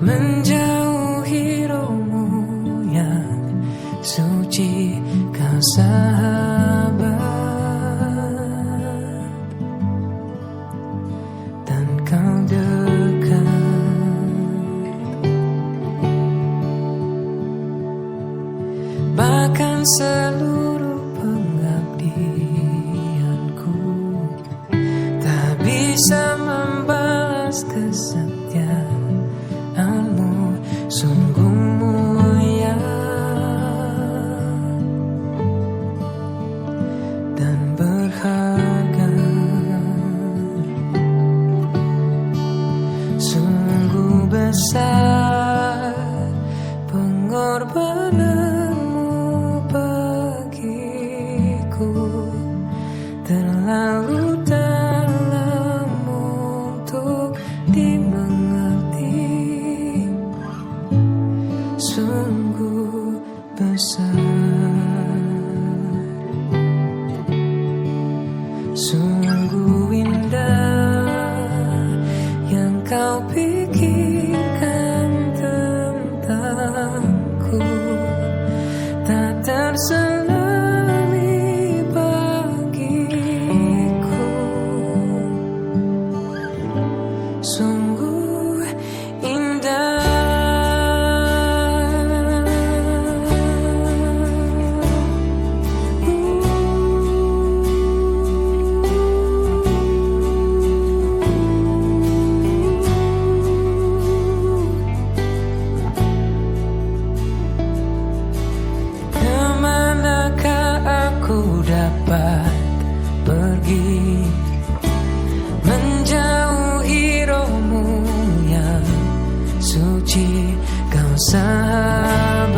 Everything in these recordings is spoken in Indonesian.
menjauhi rohmu yang suci, kau sahabat dan kau dekat, bahkan seluruh pengabdianku tak bisa membalas kesetiaanmu, sungguh mulia dan berharga, sungguh besar pengorbananmu bagiku, terlalu dalam untuk dimengerti, sungguh besar, sungguh indah yang kau pikirkan tentangku, tak terselami bagiku, sungguh indah. Kemanakah aku dapat pergi, menjauhi rohmu yang suci, kau sahabat.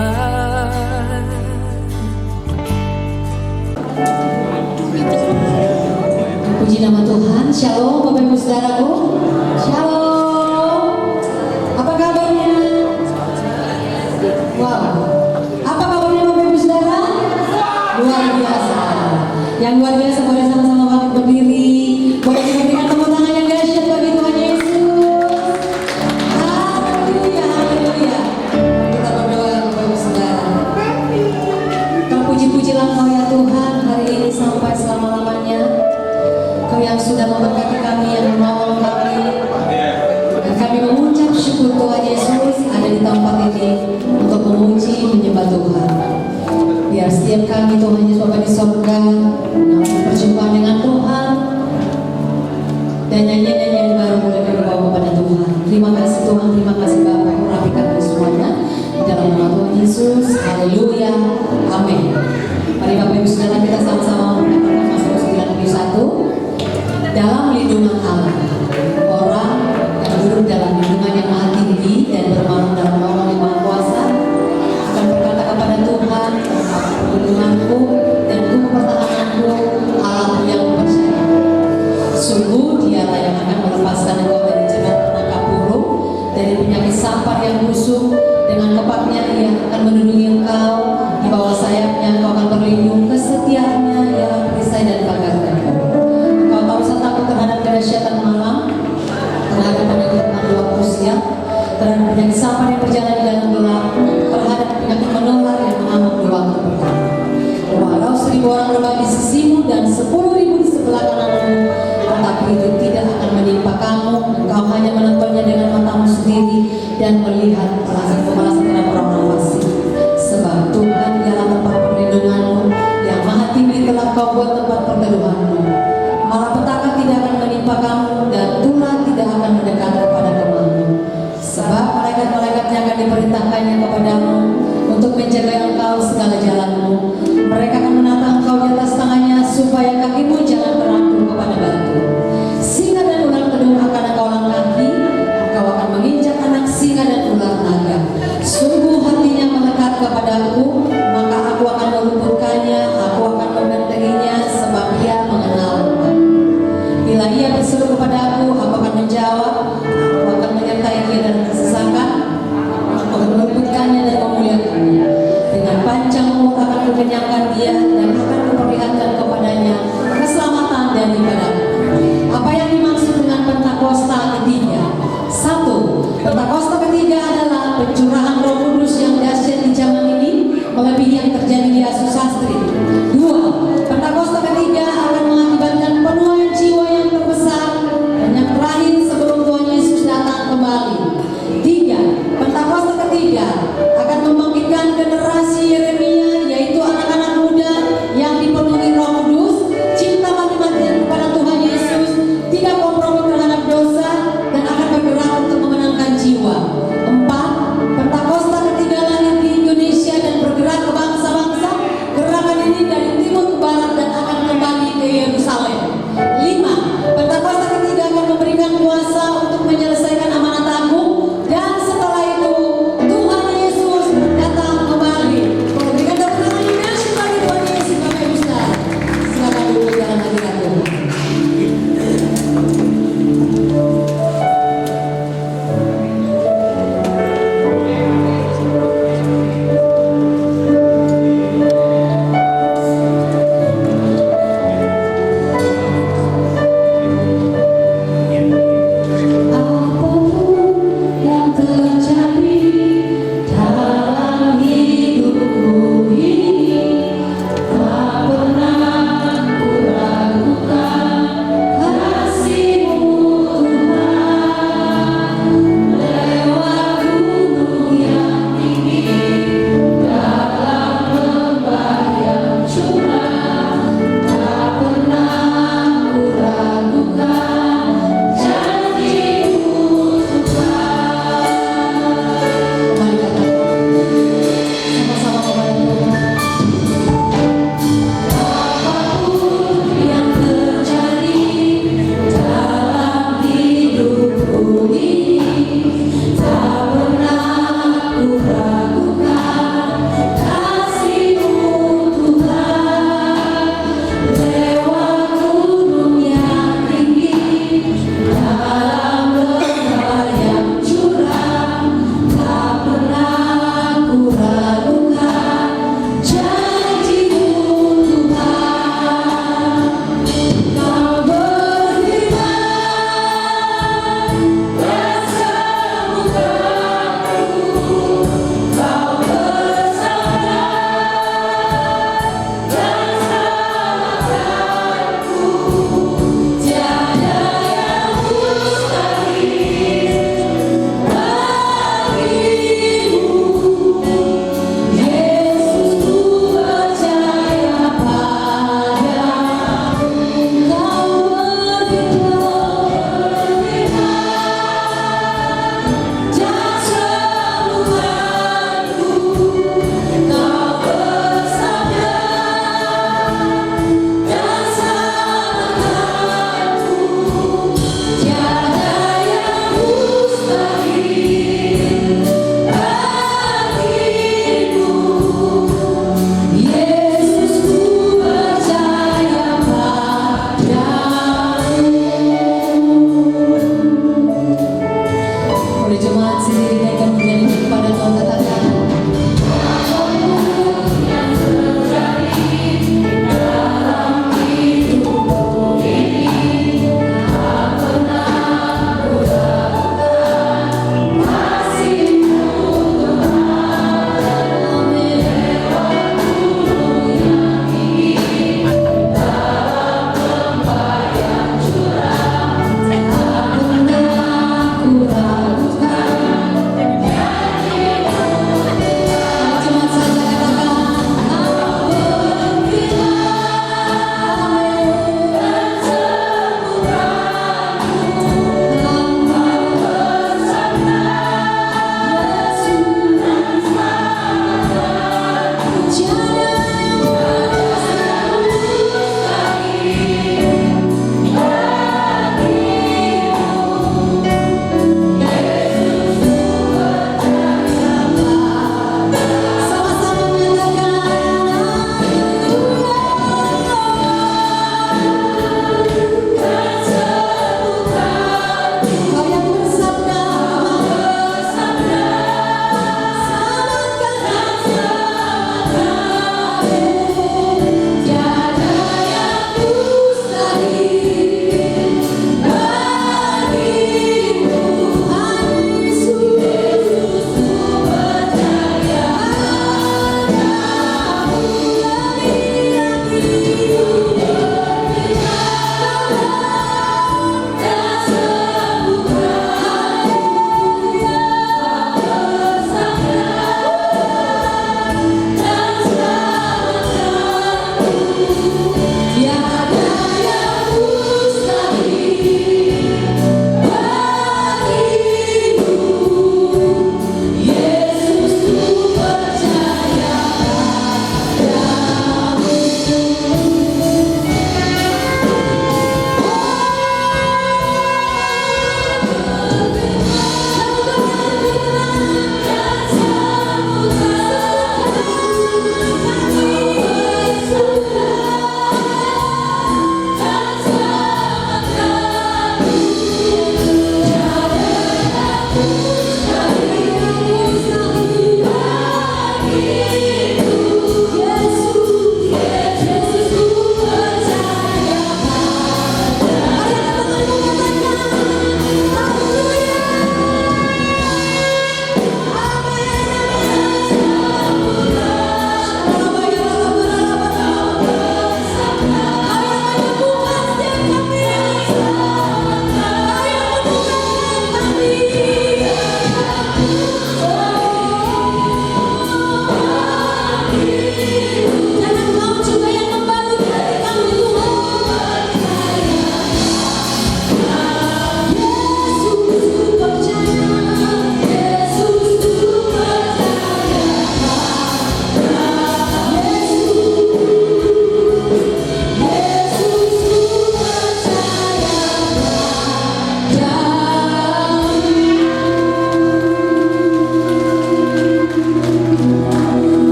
Puji nama Tuhan. Shalom Bapak Ibu Saudaraku. Shalom. Apa kabarnya? Wow. Apa kabarnya Bapak Ibu Saudara? Luar biasa. Yang luar biasa, boleh sama-sama bangkit berdiri. Boleh kita berikan tepuk tangan yang dahsyat bagi Tuhan Yesus. Haleluya, haleluya. Kita berdoa Bapak Ibu Saudara. Terpuji-pujilah Kau ya Tuhan hari ini sampai selama-lamanya. Kau yang sudah memberkati kami, yang menolong kami, dan kami mengucap syukur Tuhan Yesus ada di tempat ini untuk memuji menyembah Tuhan. Biar setiap kami Tuhan Yesus Bapa di sorga perjumpaan dengan Tuhan dan nyanyian-nyanyian baru boleh berbawa kepada Tuhan. Terima kasih Tuhan, terima kasih Bapak, urapi kami semuanya di dalam nama Tuhan Yesus. Haleluya, amin. Mari Bapak Ibu Saudara kita sama-sama mengatakan Mazmur 91. Dalam lindungan Allah, orang yang duduk dalam lindungan yang maha tinggi dan bermalam dalam naungan yang maha kuasa akan berkata kepada Tuhan, perlindunganku dan tubuh pertahananku, Allah yang percaya. Sungguh dialah yang akan melepaskan engkau dari jerat penangkap burung, dari penyakit sampar yang busuk. Dengan kepaknya ia akan melindungi engkau, di bawah sayapnya engkau akan berlindung, kesetiaannya ialah perisai dan pagar engkau. Engkau tak usah takut terhadap kedahsyatan malam, terhadap penyakit waktu siang, terhadap penyakit sampar yang berjalan di dalam gelap, terhadap penyakit menular yang mengamuk di waktu petang. Walau 1000 orang berbagi di sisimu dan 10.000 di sebelah kananmu, tetapi itu tidak akan menimpa kamu. Engkau hanya menontonnya dengan matamu sendiri dan melihat balasan-balasan terhadap orang-orang fasik. Sebab Tuhan ialah tempat perlindunganmu, yang maha tinggi telah kau buat tempat perteduhanmu. Malapetaka tidak akan menimpa kamu dan tulah tidak akan mendekat kepada kemahmu. Sebab malaikat-malaikatnya akan diperintahkannya kepadamu untuk menjaga engkau segala jalanmu. Mereka akan menatang engkau di atas tangannya supaya kakimu jangan terangkum kepada batu. Singa dan ular kedung akan engkau langkahi, engkau akan menginjak anak singa dan ular naga. Sungguh hatinya melekat kepadaku, maka aku akan melumpuhkannya, aku akan membentenginya, sebab ia mengenal aku. Bila ia berseru kepada aku akan menjawab, aku akan menyertai dia dalam kesesakan, aku akan meluputkannya dan memuliakannya. Dengan panjang umur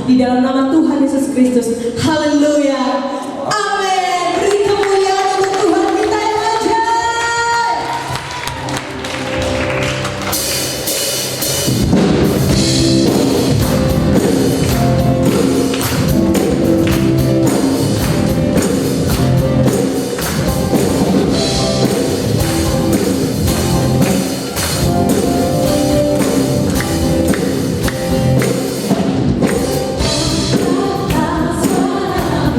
di dalam nama Tuhan Yesus Kristus. Haleluya. Amin. Beri kemuliaan untuk Tuhan kita yang ajaib. Suara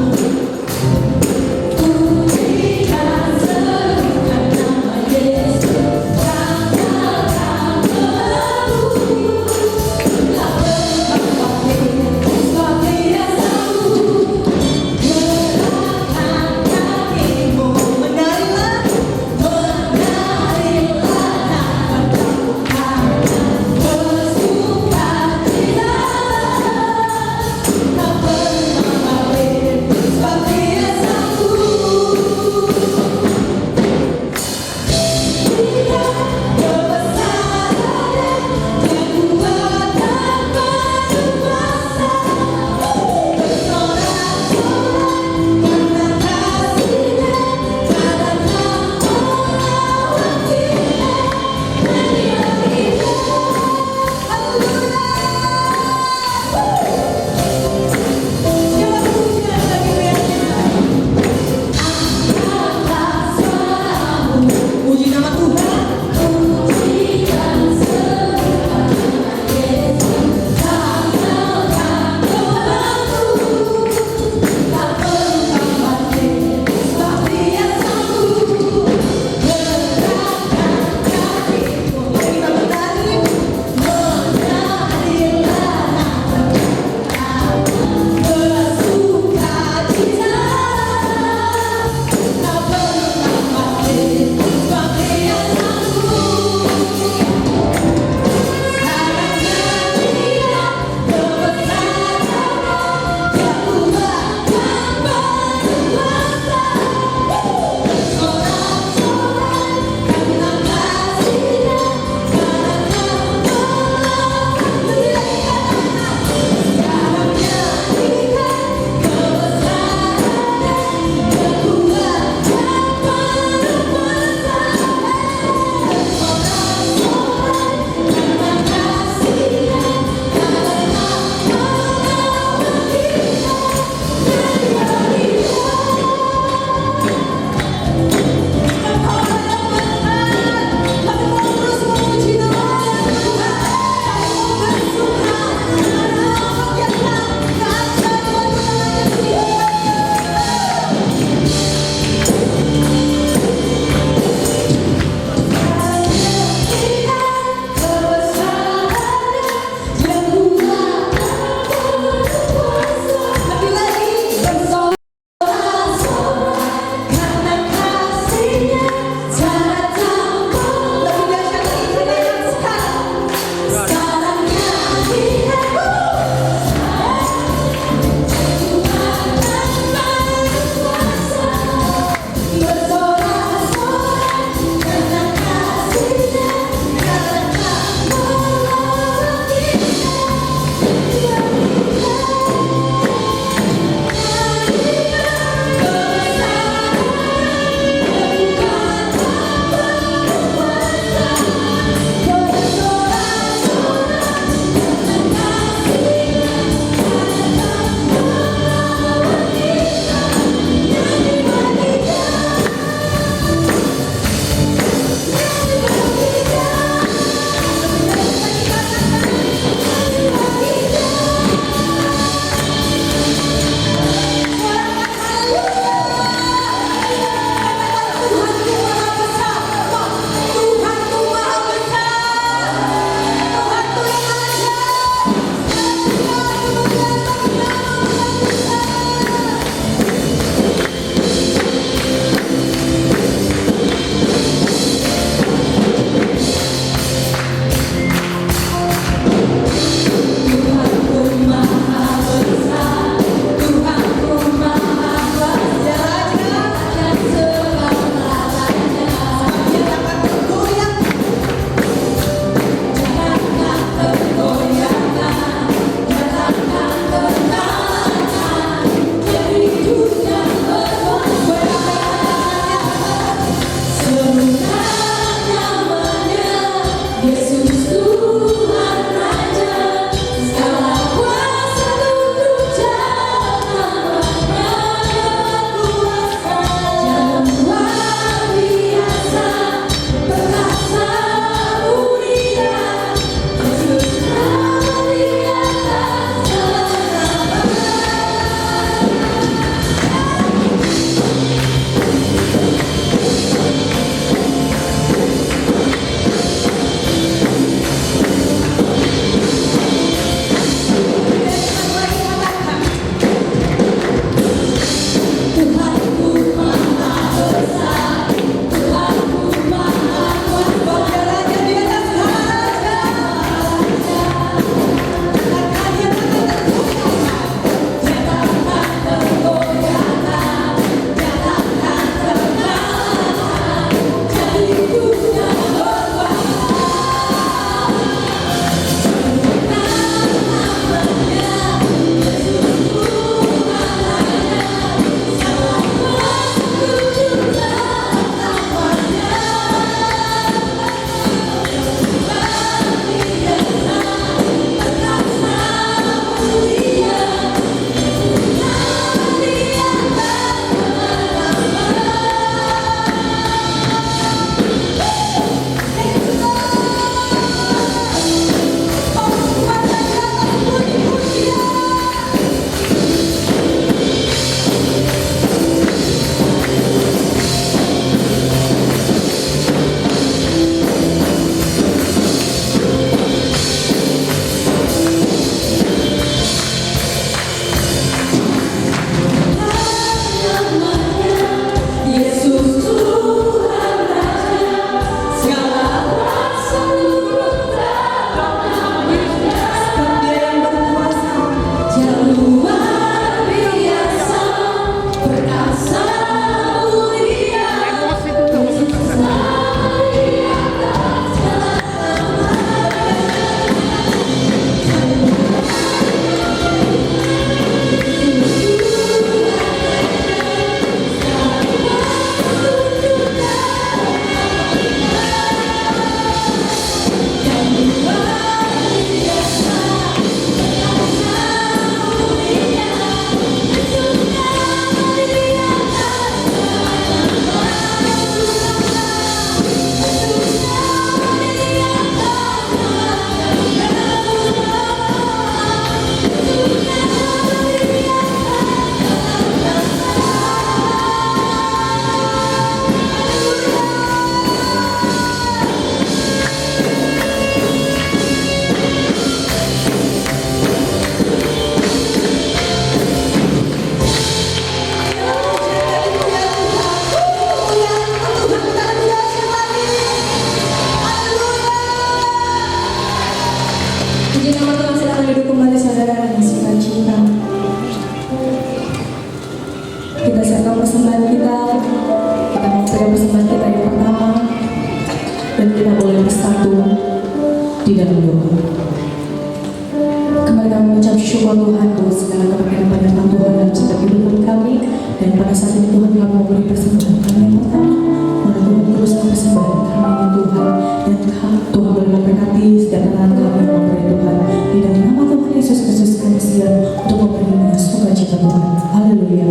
Tuhan. Haleluya.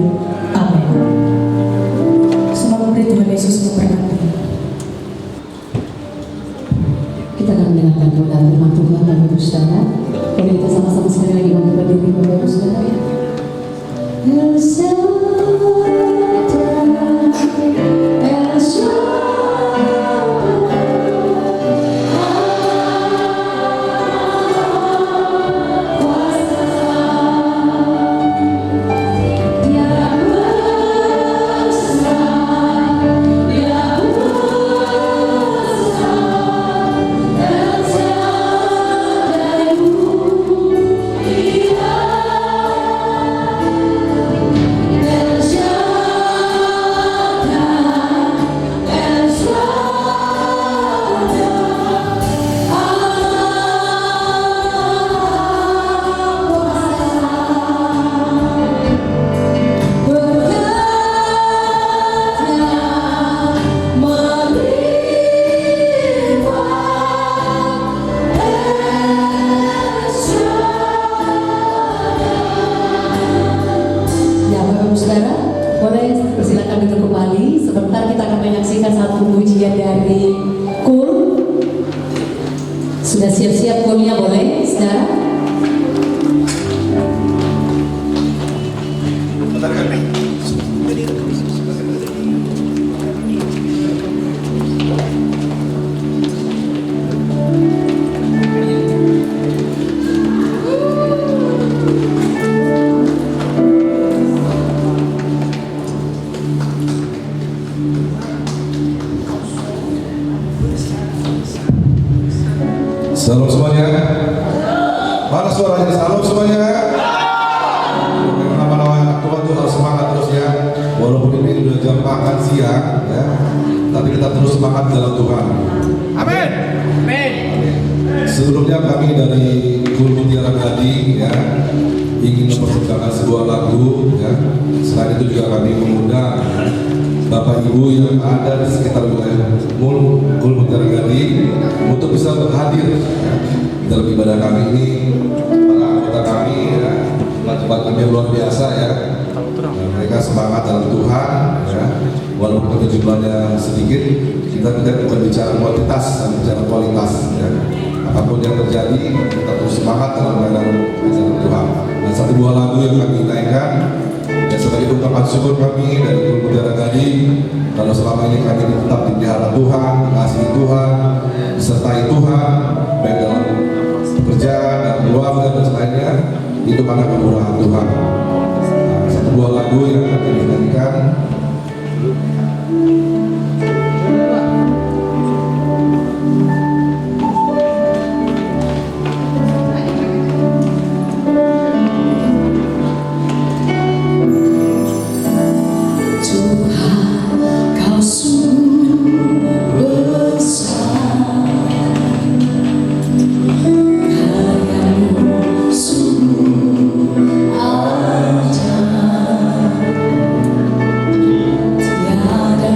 Amin. Semoga Tuhan Yesus memberkati. Kita akan mendengarkan doa dan firman Tuhan dan Ibu Saudara. Boleh kita sama-sama sekali lagi bangkit berdiri Bapak Ibu Saudara ya. El Saudara, boleh persilakan duduk kembali. Sebentar kita akan menyaksikan satu pujian dari KUL. Sudah siap-siap KUL-nya, boleh, saudara? Salam semuanya. Mana suaranya? Salam semuanya. Nama-nama Tuhan tuh harus semangat terus ya. Walaupun ini udah jam makan siang ya, tapi kita terus semangat dalam Tuhan. Amin. Amin. Sebelumnya kami dari KUL Mutiara Gading ya ingin mempersembahkan sebuah lagu ya. Selain itu juga kami mengundang Bapak Ibu yang ada di sekitar wilayah KUL Mutiara Gading untuk bisa hadir ya, dalam ibadah kami ini. Para anggota kami ya, tempat kami yang luar biasa ya. Mereka semangat dalam Tuhan ya. Walaupun jumlahnya sedikit, kita bukan bicara kuantitas, tapi bicara kualitas ya. Apapun yang terjadi, kita terus semangat dalam melayani Tuhan. Dan satu buah lagu yang kami naikkan ya, sebagai ungkapan syukur kami dari KUL Mutiara Gading, kalau selama ini kami tetap dipelihara Tuhan, dikasihi Tuhan, disertai Tuhan, baik dalam pekerjaan dan keluarga dan lainnya, itu karena kemurahan Tuhan. Nah, satu buah lagu yang akan kami nyanyikan. Tiada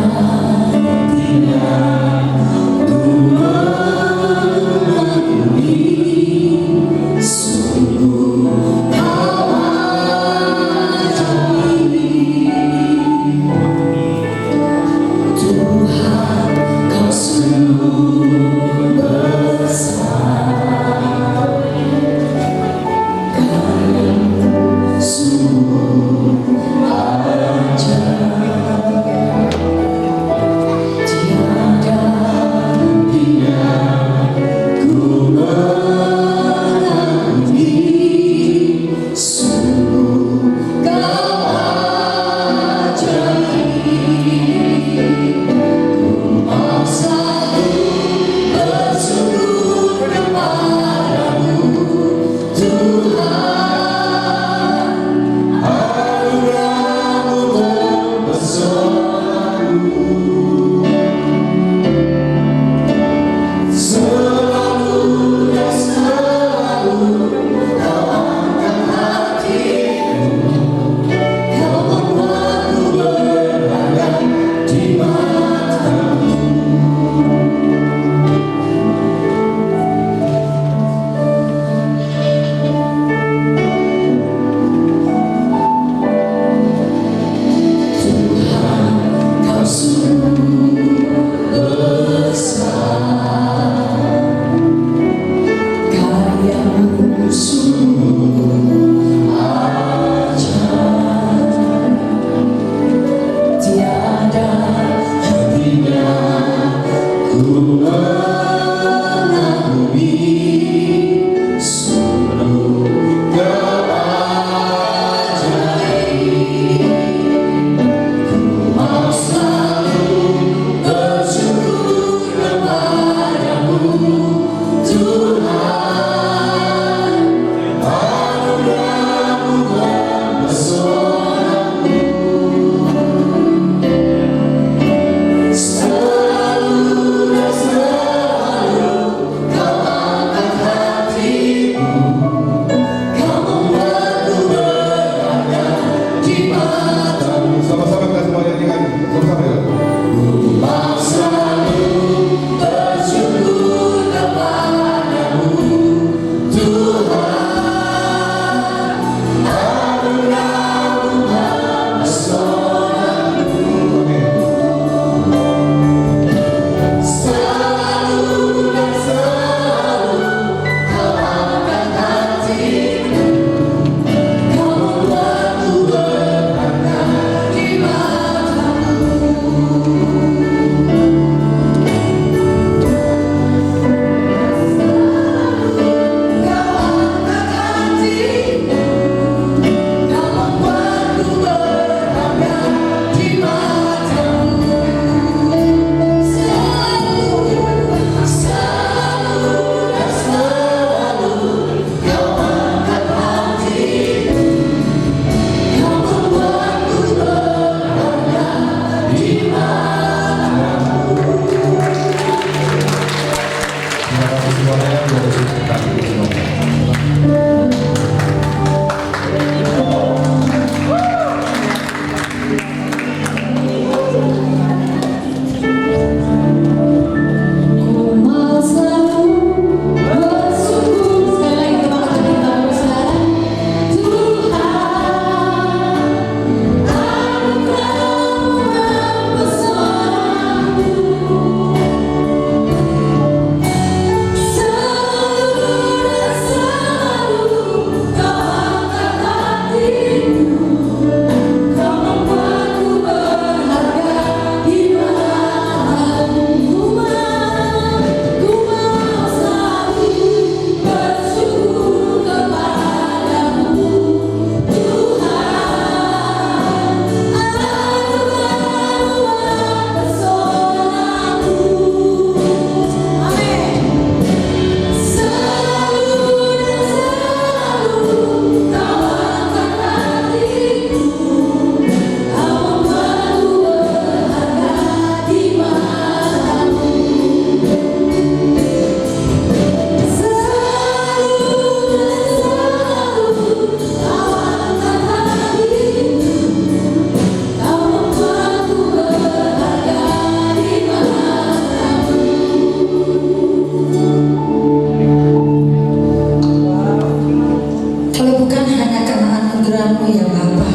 Bapa,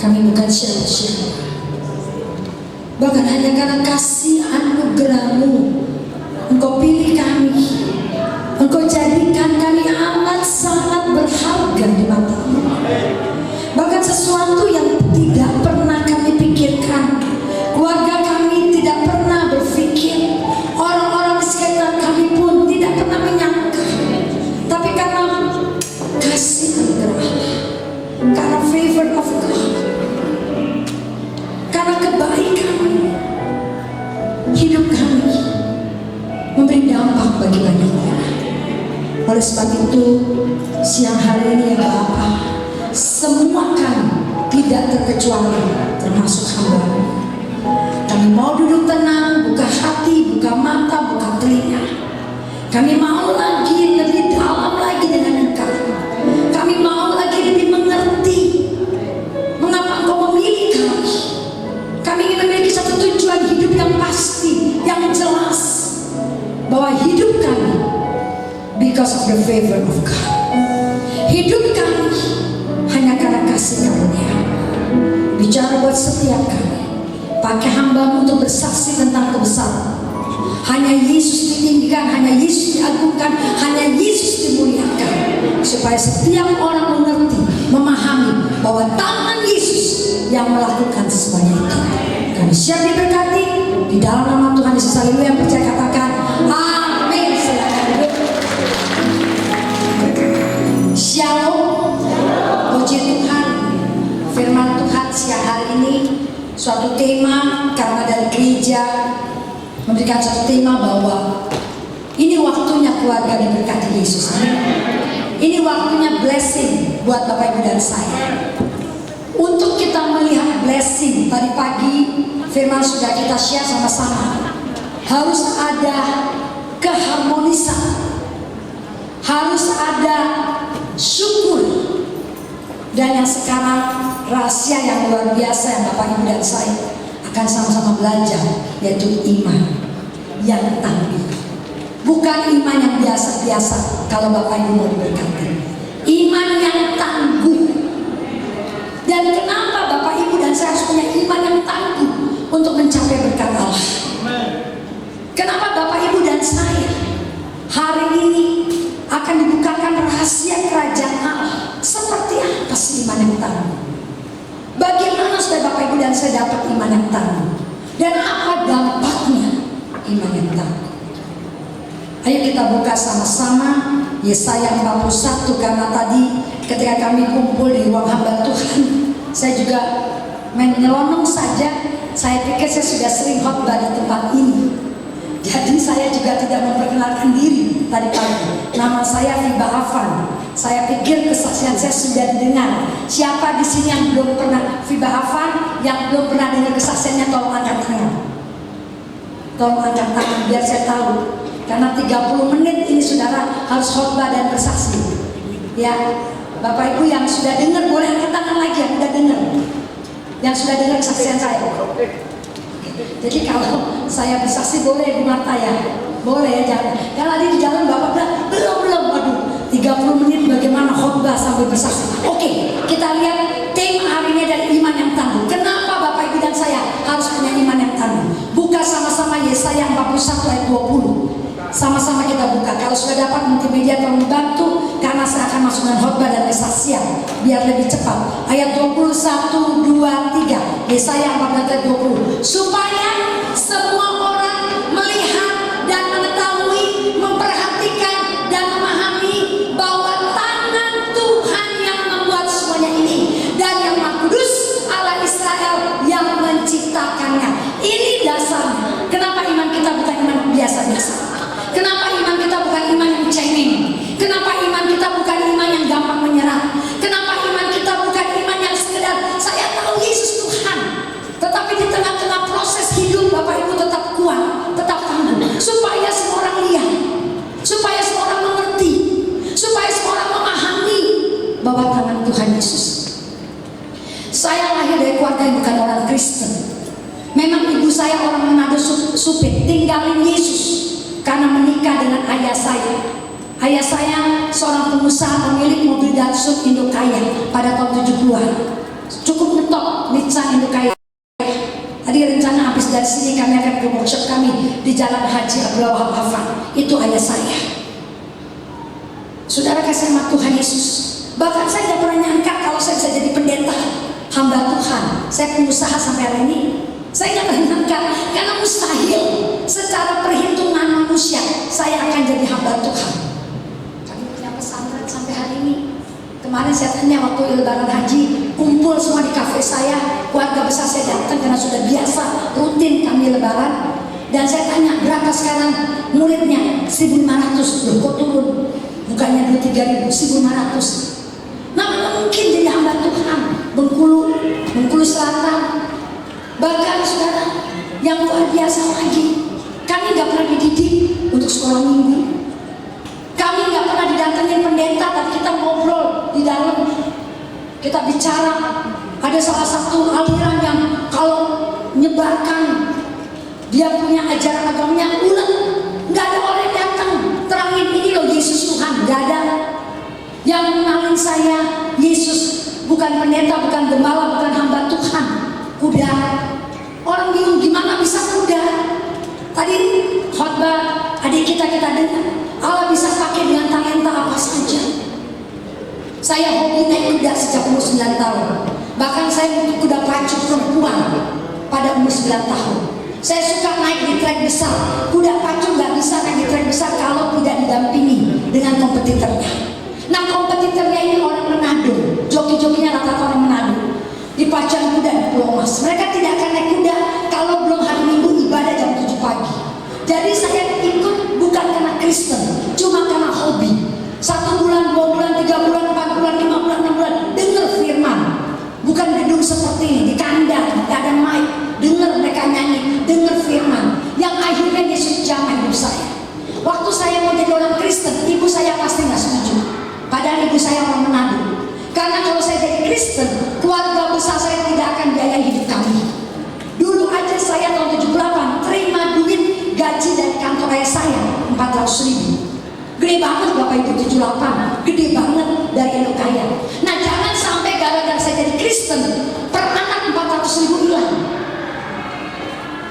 kami bukan siapa-siapa. Bahkan hanya karena kasih anugerah-Mu, Engkau pilih kami. Engkau jadikan kami amat sangat berharga di mata-Mu. Bahkan sesuatu yang tidak pernah kami pikirkan, keluarga kami tidak pernah berpikir, orang-orang di sekitar kami pun tidak pernah menyangka. Tapi karena kasih anugerah, karena favor of God, karena kebaikan, hidup kami memberi dampak bagi banyak orang. Oleh sebab itu, siang hari ini ya Bapa, semua kami tidak terkecuali, termasuk hamba-Mu, kami mau duduk tenang, buka hati, buka mata, buka telinga. Kami mau lagi lebih dalam lagi dengan Engkau. Kami mau lagi lebih mengerti mengapa Engkau memilih kami. Kami ingin memiliki satu tujuan hidup yang pasti, yang jelas, bahwa hidup kami because of the favor of God. Hidup kami hanya karena kasih karunia. Bicara buat setiap kami, pakai hamba-Mu untuk bersaksi tentang kebesaran. Hanya Yesus ditinggikan, hanya Yesus diagungkan, hanya Yesus dimuliakan, supaya setiap orang mengerti, memahami bahwa tangan Yesus yang melakukan semuanya itu. Kami siap diberkati di dalam nama Tuhan Yesus. Haleluya. Percaya katakan amin. Silakan duduk. Shalom. Puji Tuhan. Firman Tuhan siang hari ini suatu tema, karena dari gereja memberikan satu tema bahwa ini waktunya keluarga diberkati Yesus. Ini waktunya blessing buat Bapak Ibu dan saya. Untuk kita melihat blessing, tadi pagi firman sudah kita share sama-sama. Harus ada keharmonisan, harus ada syukur, dan yang sekarang rahasia yang luar biasa yang Bapak Ibu dan saya akan sama-sama belajar, yaitu iman yang tangguh. Bukan iman yang biasa-biasa kalau Bapak Ibu mau diberkati. Iman yang tangguh. Dan kenapa Bapak Ibu dan saya harus punya iman yang tangguh untuk mencapai berkat Allah? Kenapa Bapak Ibu dan saya hari ini akan dibukakan rahasia kerajaan Allah? Seperti apa sih iman yang tangguh? Bagaimana supaya Bapak Ibu dan saya dapat iman yang tangguh? Dan apa dampaknya iman yang tangguh? Ayo kita buka sama-sama Yesaya 41, karena tadi ketika kami kumpul di ruang hamba Tuhan, saya juga menyelonong saja. Saya pikir saya sudah sering khotbah di tempat ini, jadi saya juga tidak memperkenalkan diri tadi pagi. Nama saya Fiba Afan. Saya pikir kesaksian saya sudah didengar. Siapa di sini yang belum pernah Fiba Afan, yang belum pernah dengar kesaksiannya, tolong angkat tangan. Tolong angkat tangan biar saya tahu. Karena 30 menit ini saudara harus khotbah dan bersaksi. Ya, Bapak Ibu yang sudah dengar boleh angkat tangan lagi, yang sudah dengar. Yang sudah dengar kesaksian saya. Jadi kalau saya bersaksi boleh di mata ya. Boleh ya, jangan. Kalau di jalan Bapak bilang belum, aduh 30 menit bagaimana khotbah sampai bersaksi. Oke, kita lihat tema hari ini dari iman yang tangguh. Kenapa Bapak Ibu dan saya harus punya iman yang tangguh? Buka sama-sama Yesaya 41 ayat 20. Sama-sama kita buka. Kalau sudah dapat multimedia tolong bantu, karena saya akan masuk dengan khotbah dan kesaksian biar lebih cepat. Ayat 21, 2, 3 Yesaya 41 ayat 20. Supaya semua orang melihat dan mengetahui, memperhatikan dan memahami bahwa tangan Tuhan yang membuat semuanya ini, dan yang Maha Kudus Allah Israel yang menciptakannya. Ini dasarnya. Kenapa iman kita bukan iman biasa-biasa? Kenapa iman kita bukan iman yang cengeng? Kenapa iman kita bukan iman yang gampang menyerah? Kenapa iman kita bukan iman yang sekedar saya tahu Yesus Tuhan, tetapi di tengah-tengah proses hidup Bapak Ibu tetap kuat, tetap tangguh, supaya semua orang lihat, supaya semua orang mengerti, supaya semua orang memahami bahwa tangan Tuhan Yesus. Saya lahir dari keluarga yang bukan orang Kristen. Memang ibu saya orang Manado Supit, tinggalin Yesus karena menikah dengan ayah saya. Ayah saya seorang pengusaha pemilik mobil Datsun Indokaya pada tahun 70-an. Cukup ngetop Nissan Indokaya. Tadi rencana habis dari sini kami akan ke workshop kami di Jalan Haji Abdullah Wahab Hafan. Itu ayah saya. Saudara kasih sama Tuhan Yesus. Bahkan saya tidak pernah nyangka kalau saya bisa jadi pendeta, hamba Tuhan. Saya pengusaha sampai hari ini. Saya tidak pernah nyangka karena mustahil secara perhitungan manusia saya akan jadi hamba Tuhan. Kami punya pesantren sampai hari ini. Kemarin saya tanya waktu lebaran haji, kumpul semua di kafe saya, keluarga besar saya datang karena sudah biasa rutin kami lebaran. Dan saya tanya berapa sekarang muridnya? 1.500. Loh kok turun? Bukannya 3.000, 1.500. Nah mana mungkin jadi hamba Tuhan? Bengkulu Selatan. Bahkan saudara yang luar biasa lagi, kami nggak pernah dididik untuk sekolah minggu. Kami nggak pernah didatengin pendeta, tapi kita ngobrol di dalam, kita bicara. Ada salah satu aliran yang kalau menyebarkan dia punya ajaran agamanya ulet, nggak ada orang yang datang terangin ini loh Yesus Tuhan, nggak ada. Yang mengenalin saya Yesus bukan pendeta, bukan gembala, bukan hamba Tuhan, kuda. Orang bingung gimana bisa kuda. Tadi khotbah adik kita dengar Allah bisa pakai dengan talenta apa saja. Saya hobi naik kuda sejak umur 9 tahun. Bahkan saya untuk kuda pacu perempuan pada umur 9 tahun. Saya suka naik di trek besar. Kuda pacu nggak bisa naik di trek besar kalau tidak didampingi dengan kompetitornya. Nah kompetitornya ini orang Manado. Joki-jokinya rata-rata orang Manado. Di pacuan kuda di Pulau Mas. Mereka tidak akan naik kuda kalau belum hari Minggu ibadah jam 7 pagi. Jadi saya ikut bukan karena Kristen, cuma karena hobi. 1 bulan, 2 bulan, 3 bulan, 4 bulan, 5 bulan, 6 bulan dengar firman. Bukan gedung seperti ini, di kandang, gak ada mic. Dengar mereka nyanyi, dengar firman. Yang akhirnya Yesus jamah hidup saya. Waktu saya mau jadi orang Kristen, ibu saya pasti gak setuju. Padahal ibu saya orang Manado. Karena kalau saya jadi Kristen, keluarga besar saya tidak akan biaya hidup kami. Dulu aja saya tahun 78 terima duit gaji dari kantor ayah saya 400.000. Gede banget Bapak Ibu, 78, gede banget dari Indokaya. Nah jangan sampai gara-gara saya jadi Kristen per anak 400.000 hilang.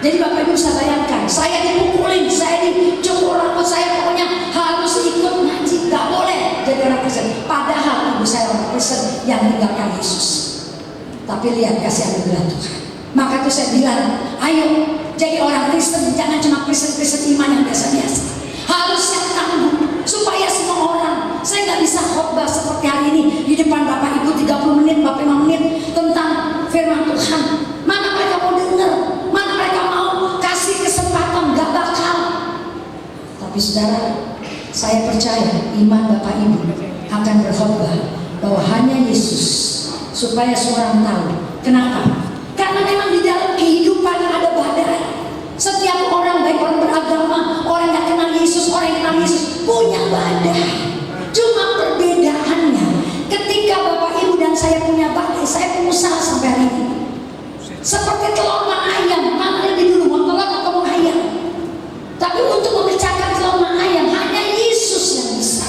Jadi Bapak Ibu bisa bayangkan, saya dipukulin, saya dicukur rambut, saya pokoknya harus ikut ngaji, gak boleh jadi orang Kristen. Padahal ibu saya orang Kristen yang meninggalkan Yesus. Tapi lihat kasih anugerah Tuhan. Maka itu saya bilang, ayo jadi orang Kristen, jangan cuma Kristen iman yang biasa-biasa. Harusnya tangguh supaya semua orang. Saya nggak bisa khotbah seperti hari ini di depan Bapak Ibu 30 menit, 45 menit tentang firman Tuhan. Mana mereka mau dengar? Mana mereka mau kasih kesempatan? Gak bakal. Tapi saudara, saya percaya iman Bapak Ibu akan berkhotbah bahwa hanya Yesus, supaya semua orang tahu. Kenapa? Karena memang di dalam kehidupan ada badai. Setiap orang, baik orang beragama, orang yang kenal Yesus, orang yang kenal Yesus punya badai. Cuma perbedaannya ketika Bapak Ibu dan saya punya badai. Saya pengusaha sampai hari ini. Seperti telur sama ayam, mana lebih dulu mau telur atau mau ayam? Tapi untuk memecahkan telur sama ayam hanya Yesus yang bisa.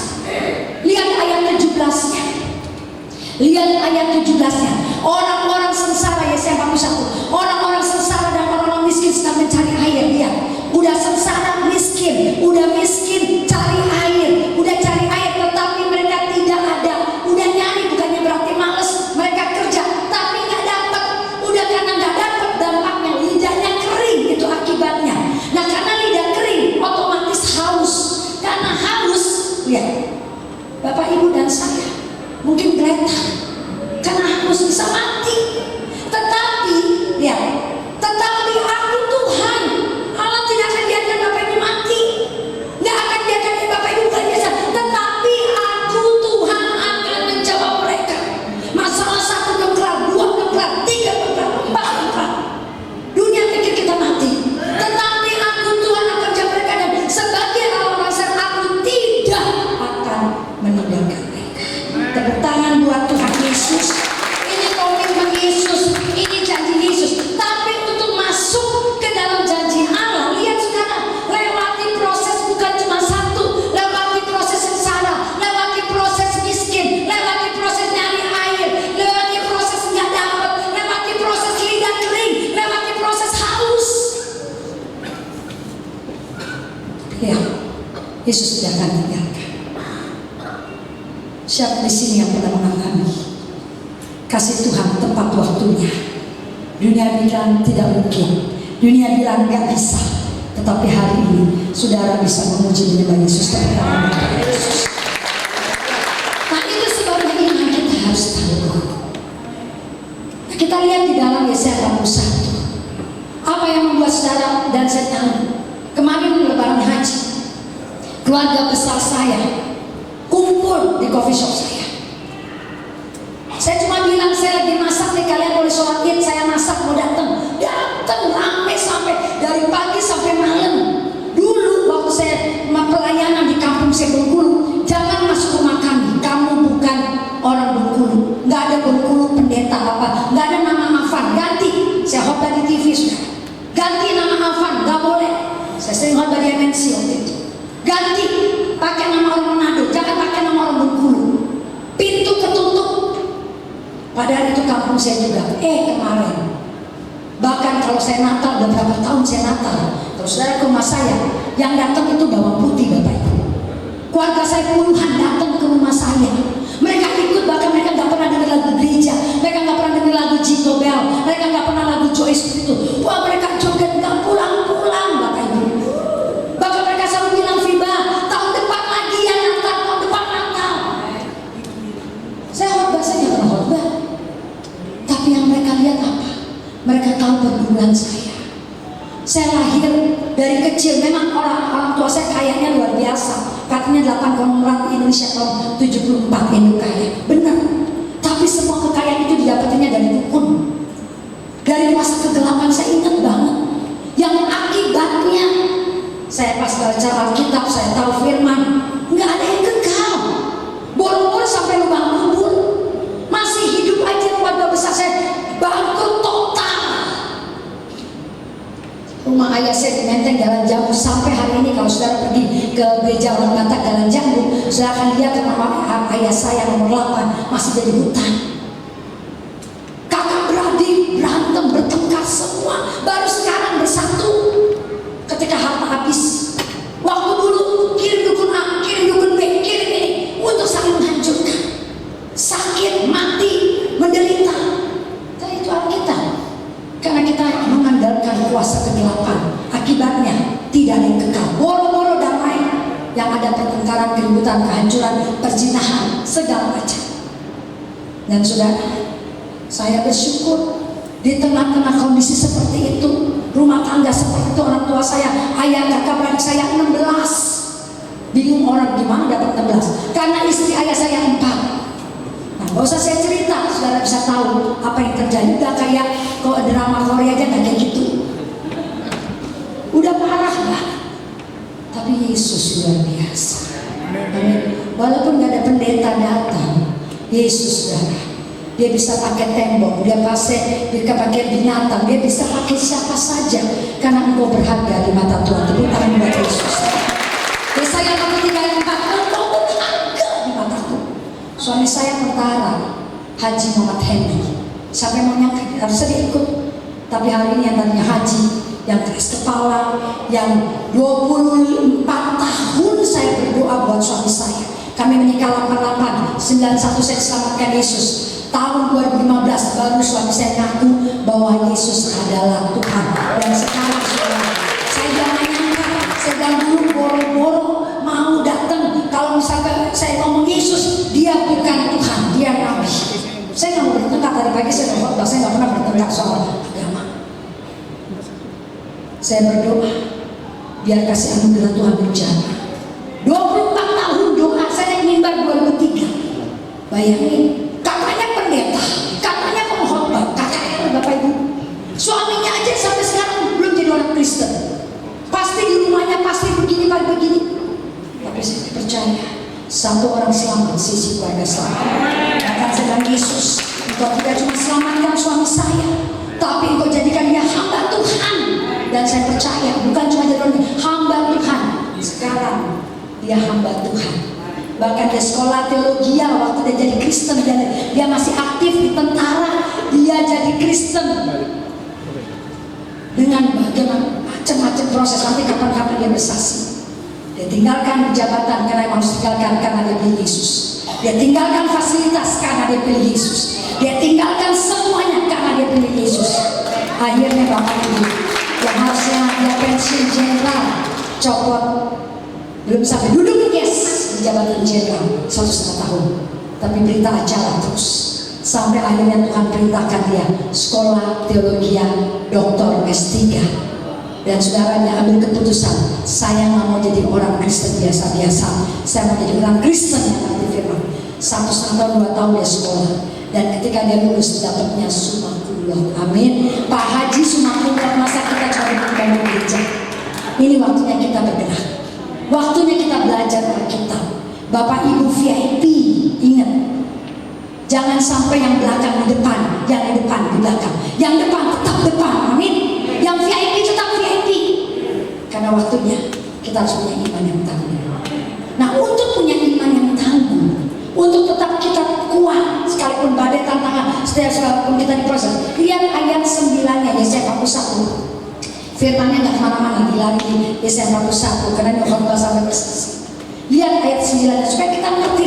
Lihat ayat 17-nya. Lihat ayat 17-nya. Orang-orang sengsara, Yesaya 41. Orang-orang sengsara dan orang-orang miskin sedang mencari air. Lihat, udah sengsara, miskin, udah miskin, cari air, udah cari air, tetapi mereka tidak ada. Udah nyari, bukannya berarti males, mereka kerja, tapi nggak dapat. Udah karena nggak dapat, dampaknya lidahnya kering, itu akibatnya. Nah karena lidah kering, otomatis haus. Karena haus, lihat, Bapak Ibu dan saya mungkin geletak. Karena haus bisa Yesus tidak akan tinggalkan. Siapa di sini yang pernah mengalami kasih Tuhan tepat waktunya? Dunia bilang tidak mungkin, dunia bilang nggak bisa, tetapi hari ini saudara bisa memuji menyembah Yesus. Nah itu sebabnya iman kita harus tahu. Nah, kita lihat di dalam Yesaya 41, apa yang membuat saudara dan saya tahu. Kemarin lebaran haji, keluarga besar saya kumpul di coffee shop saya. Saya cuma bilang saya lagi masak nih, kalian boleh sholat id, saya masak mau datang rame sampai dari pagi sampai malam. Dulu waktu saya pelayanan di kampung saya Bengkulu, jangan masuk rumah kami, kamu bukan orang Bengkulu, nggak ada Bengkulu pendeta apa, nggak ada nama Afan, ganti. Saya khotbah di TV sudah, ganti nama Afan, nggak boleh. Saya sering khotbah di MNC waktu itu, ganti, pakai nama orang Manado, jangan pakai nama orang Bengkulu. Pintu ketutup. Padahal itu kampung saya juga. Kemarin, bahkan kalau saya Natal, udah berapa tahun saya Natal, terus saudara ke rumah saya, yang datang itu bawang putih Bapak Ibu. Keluarga saya puluhan datang ke rumah saya. Mereka ikut, bahkan mereka nggak pernah dengar lagu gereja, mereka nggak pernah dengar lagu Jingle Bell, mereka nggak pernah lagu Joyce itu. Wah, mereka joget nggak pulang-pulang Bapak Ibu. Bahkan mereka selalu bilang, Viva, tahun depan lagi ya Natal, tahun depan Natal. Saya khotbah, saya nggak pernah khotbah. Tapi yang mereka lihat apa? Mereka tahu pergumulan saya. Saya lahir dari kecil, memang orang tua saya kayaknya luar biasa. Katanya 8 orang Indonesia tahun 74 Indo kaya. Benar. Tapi semua kekayaan itu didapatnya dari dukun. Dari masa kegelapan saya ingat banget. Yang akibatnya saya pas baca Alkitab, saya tahu firman, nggak ada yang kekal. Boro-boro sampai lubang kubur. Masih hidup aja keluarga besar saya bangkrut total. Rumah ayah saya di Menteng Jalan Jambu, sampai hari ini kalau saudara pergi ke gereja orang Batak Jalan Jambu, saudara akan lihat rumah ayah saya nomor 8 masih jadi hutan. Kakak beradik berantem bertengkar semua, baru sekarang bersatu ketika harta habis. Waktu dulu kirim dukun A, kirim dukun B, kirim ini untuk saling menghancurkan. Sakit, mati, menderita. Dan itu Alkitab. Karena kita mengandalkan kuasa kegelapan, akibatnya tidak ada yang kekal. Boro-boro damai, yang ada pertengkaran, keributan, kehancuran, perzinahan, segala macam. Dan saudara, saya bersyukur di tengah-tengah kondisi seperti itu, rumah tangga seperti itu, orang tua saya, ayah, kakak beradik saya 16. Bingung orang gimana dapat 16? Karena istri ayah saya 4. Gak usah saya cerita, saudara bisa tahu apa yang terjadi. Udah kayak kok drama Korea aja kayak gitu. Udah parah lah. Tapi Yesus luar biasa. Amin. Walaupun gak ada pendeta datang, Yesus saudara, dia bisa pakai tembok, dia bisa pakai binatang, dia bisa pakai siapa saja, karena engkau berharga di mata Tuhan. Tepuk tangan buat Yesus. Yesaya 43 ayat 4, engkau berharga di mataku. Suami saya tentara Haji Muhammad Henry, sampai mau nyangka harusnya dia ikut, tapi hari ini yang tadinya haji, yang keras kepala, yang 24 tahun saya berdoa buat suami saya. Kami menikah 88, 91 saya diselamatkan Yesus. Tahun 2015 baru suami saya ngaku bahwa Yesus adalah Tuhan. Dan sekarang saya jangan nyangka, saya dulu boro-boro mau datang. Kalau misalkan saya ngomong Yesus, dia bukan Tuhan, dia Nabi. Saya nggak mau bertengkar, tadi pagi saya ngomong, saya nggak pernah bertengkar soal agama. Saya berdoa, biar kasih anugerah Tuhan menjana. 24 tahun doa, saya naik mimbar 2003. Bayangin, katanya pendeta, katanya pengkhotbah, KKR Bapak Ibu. Suaminya aja sampai sekarang belum jadi orang Kristen. Pasti di rumahnya pasti begini. Tapi saya percaya satu orang selamat, sisi keluarga selamat. Kata sedang Yesus, engkau tidak cuma selamatkan suami saya, tapi engkau jadikan dia hamba Tuhan. Dan saya percaya bukan cuma jadi orang hamba Tuhan, sekarang dia hamba Tuhan. Bahkan dia sekolah teologi, waktu dia jadi Kristen, dia masih aktif di tentara, dia jadi Kristen dengan macam-macam proses. Nanti kapan-kapan dia bersaksi. Dia tinggalkan jabatan karena harus tinggalkan karena dia pilih Yesus. Dia tinggalkan fasilitas karena dia pilih Yesus. Dia tinggalkan semuanya karena dia pilih Yesus. Akhirnya Bapak Ibu yang harusnya dia pensiun jenderal copot, belum sampai duduk di jabatan jenderal 1,5 tahun, tapi berita acara terus sampai akhirnya Tuhan perintahkan dia sekolah teologi doktor S3. Dan saudaranya ambil keputusan, saya nggak mau jadi orang Kristen biasa-biasa, saya mau jadi orang Kristen yang ngerti firman. 1,5 tahun 2 tahun dia sekolah, dan ketika dia lulus dapatnya summa cum laude. Amin. Pak Haji summa cum laude, masa kita cuma di gereja. Ini waktunya kita bergerak, waktunya kita belajar Alkitab. Bapak Ibu VIP, ingat, jangan sampai yang belakang di depan, yang di depan di belakang, yang depan tetap depan. Amin. Yang VIP tetap VIP, karena waktunya kita harus punya iman yang tangguh. Nah, untuk punya iman yang tangguh, untuk tetap kita kuat sekalipun badai tantangan, sekalipun kita diproses. Lihat ayat 9-nya Yesaya 41. Firman-nya nggak kemana-mana, dilari di Yesaya 41 karena ini khotbah sampai bersih. Lihat ayat 9-nya supaya kita ngerti,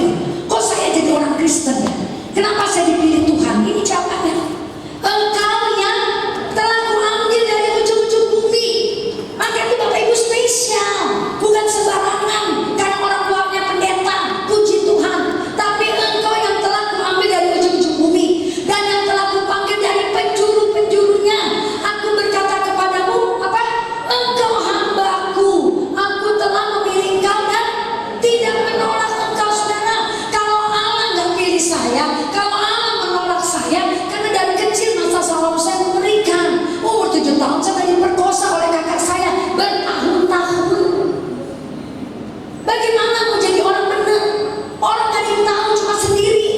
kok saya jadi orang Kristen ya? Kenapa saya dipilih Tuhan? Ini jawabannya. Engkau yang telah kuambil dari ujung-ujung bumi. Maka itu Bapak Ibu spesial, bukan sembarangan karena orang tuanya pendeta, puji Tuhan. Tapi engkau yang telah kuambil dari ujung-ujung bumi dan yang telah kupanggil dari penjuru-penjurunya. Aku berkata kepadamu, apa? Engkau hambaku, aku telah memilih engkau dan tidak menolak engkau. Saudara, kalau Allah nggak pilih saya, kalau Allah menolak saya, karena dari kecil masa lalu saya mengerikan. Umur 7 tahun saya diperkosa oleh kakak saya bertahun-tahun. Bagaimana mau jadi orang benar? Orang gak ada yang tahu, cuma sendiri.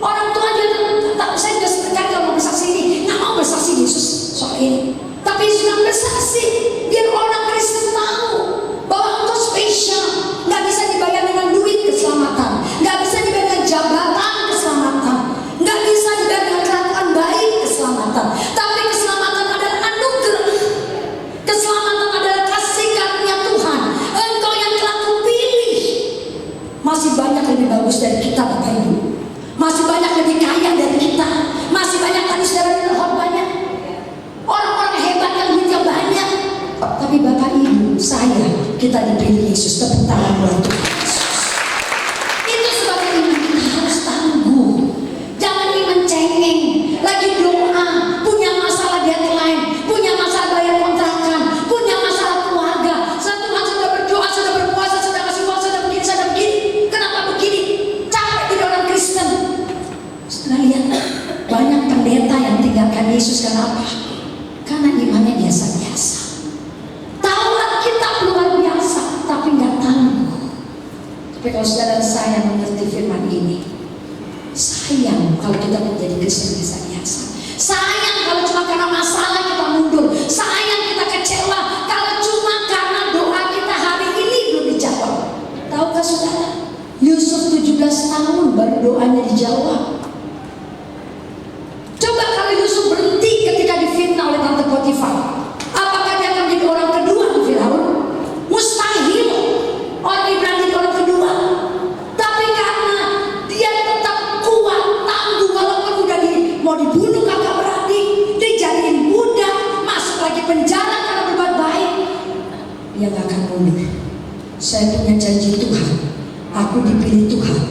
Orang tua juga tak, saya sudah sekali kalau mau bersaksi ini, nggak mau bersaksi Yesus soal ini. Tapi sudah bersaksi biar orang Kristen tahu bahwa engkau spesial. Nggak bisa dibayar dengan duit keselamatan, nggak bisa dibayar dengan jabatan keselamatan, nggak bisa dibayar dengan kelakuan baik keselamatan. Tapi keselamatan adalah anugerah. Keselamatan adalah kasih karunia Tuhan. Engkau yang telah kupilih. Masih banyak lebih bagus dari kita Bapak Ibu. Masih banyak lebih kaya dari kita. Masih banyak tadi saudara bilang banyak orang-orang hebat yang duitnya banyak. Tapi Bapak Ibu, saya, kita dipilih Yesus. Tepuk tangan buat Tuhan Yesus. Itu sebabnya iman kita harus tangguh. Jangan iman cengeng. Lagi doa, punya masalah deadline, punya masalah bayar kontrakan, punya masalah keluarga. Tuhan sudah berdoa, sudah berpuasa, sudah kasih uang, sudah begini, sudah begini. Kenapa begini? Capek jadi orang Kristen. Setelah lihat banyak pendeta yang tinggalkan Yesus karena apa? Karena imannya biasa-biasa. Tahu Alkitab luar biasa, tapi nggak tangguh. Tapi kalau saudara saya mengerti firman ini, sayang kalau kita menjadi Kristen biasa-biasa. Sayang kalau cuma karena masalah kita mundur. Sayang kita kecewa kalau cuma karena doa kita hari ini belum dijawab. Tahukah saudara, Yusuf 17 tahun baru doanya dijawab. Coba kalau Yusuf berhenti ketika difitnah oleh tante Potifar, apakah dia akan jadi orang kedua di Firaun? Mustahil orang Ibrani jadi orang kedua. Tapi karena dia tetap kuat, tangguh, walaupun udah mau dibunuh kakak beradik, dijadiin budak, masuk lagi penjara karena berbuat baik, dia gak akan mundur. Saya punya janji Tuhan, aku dipilih Tuhan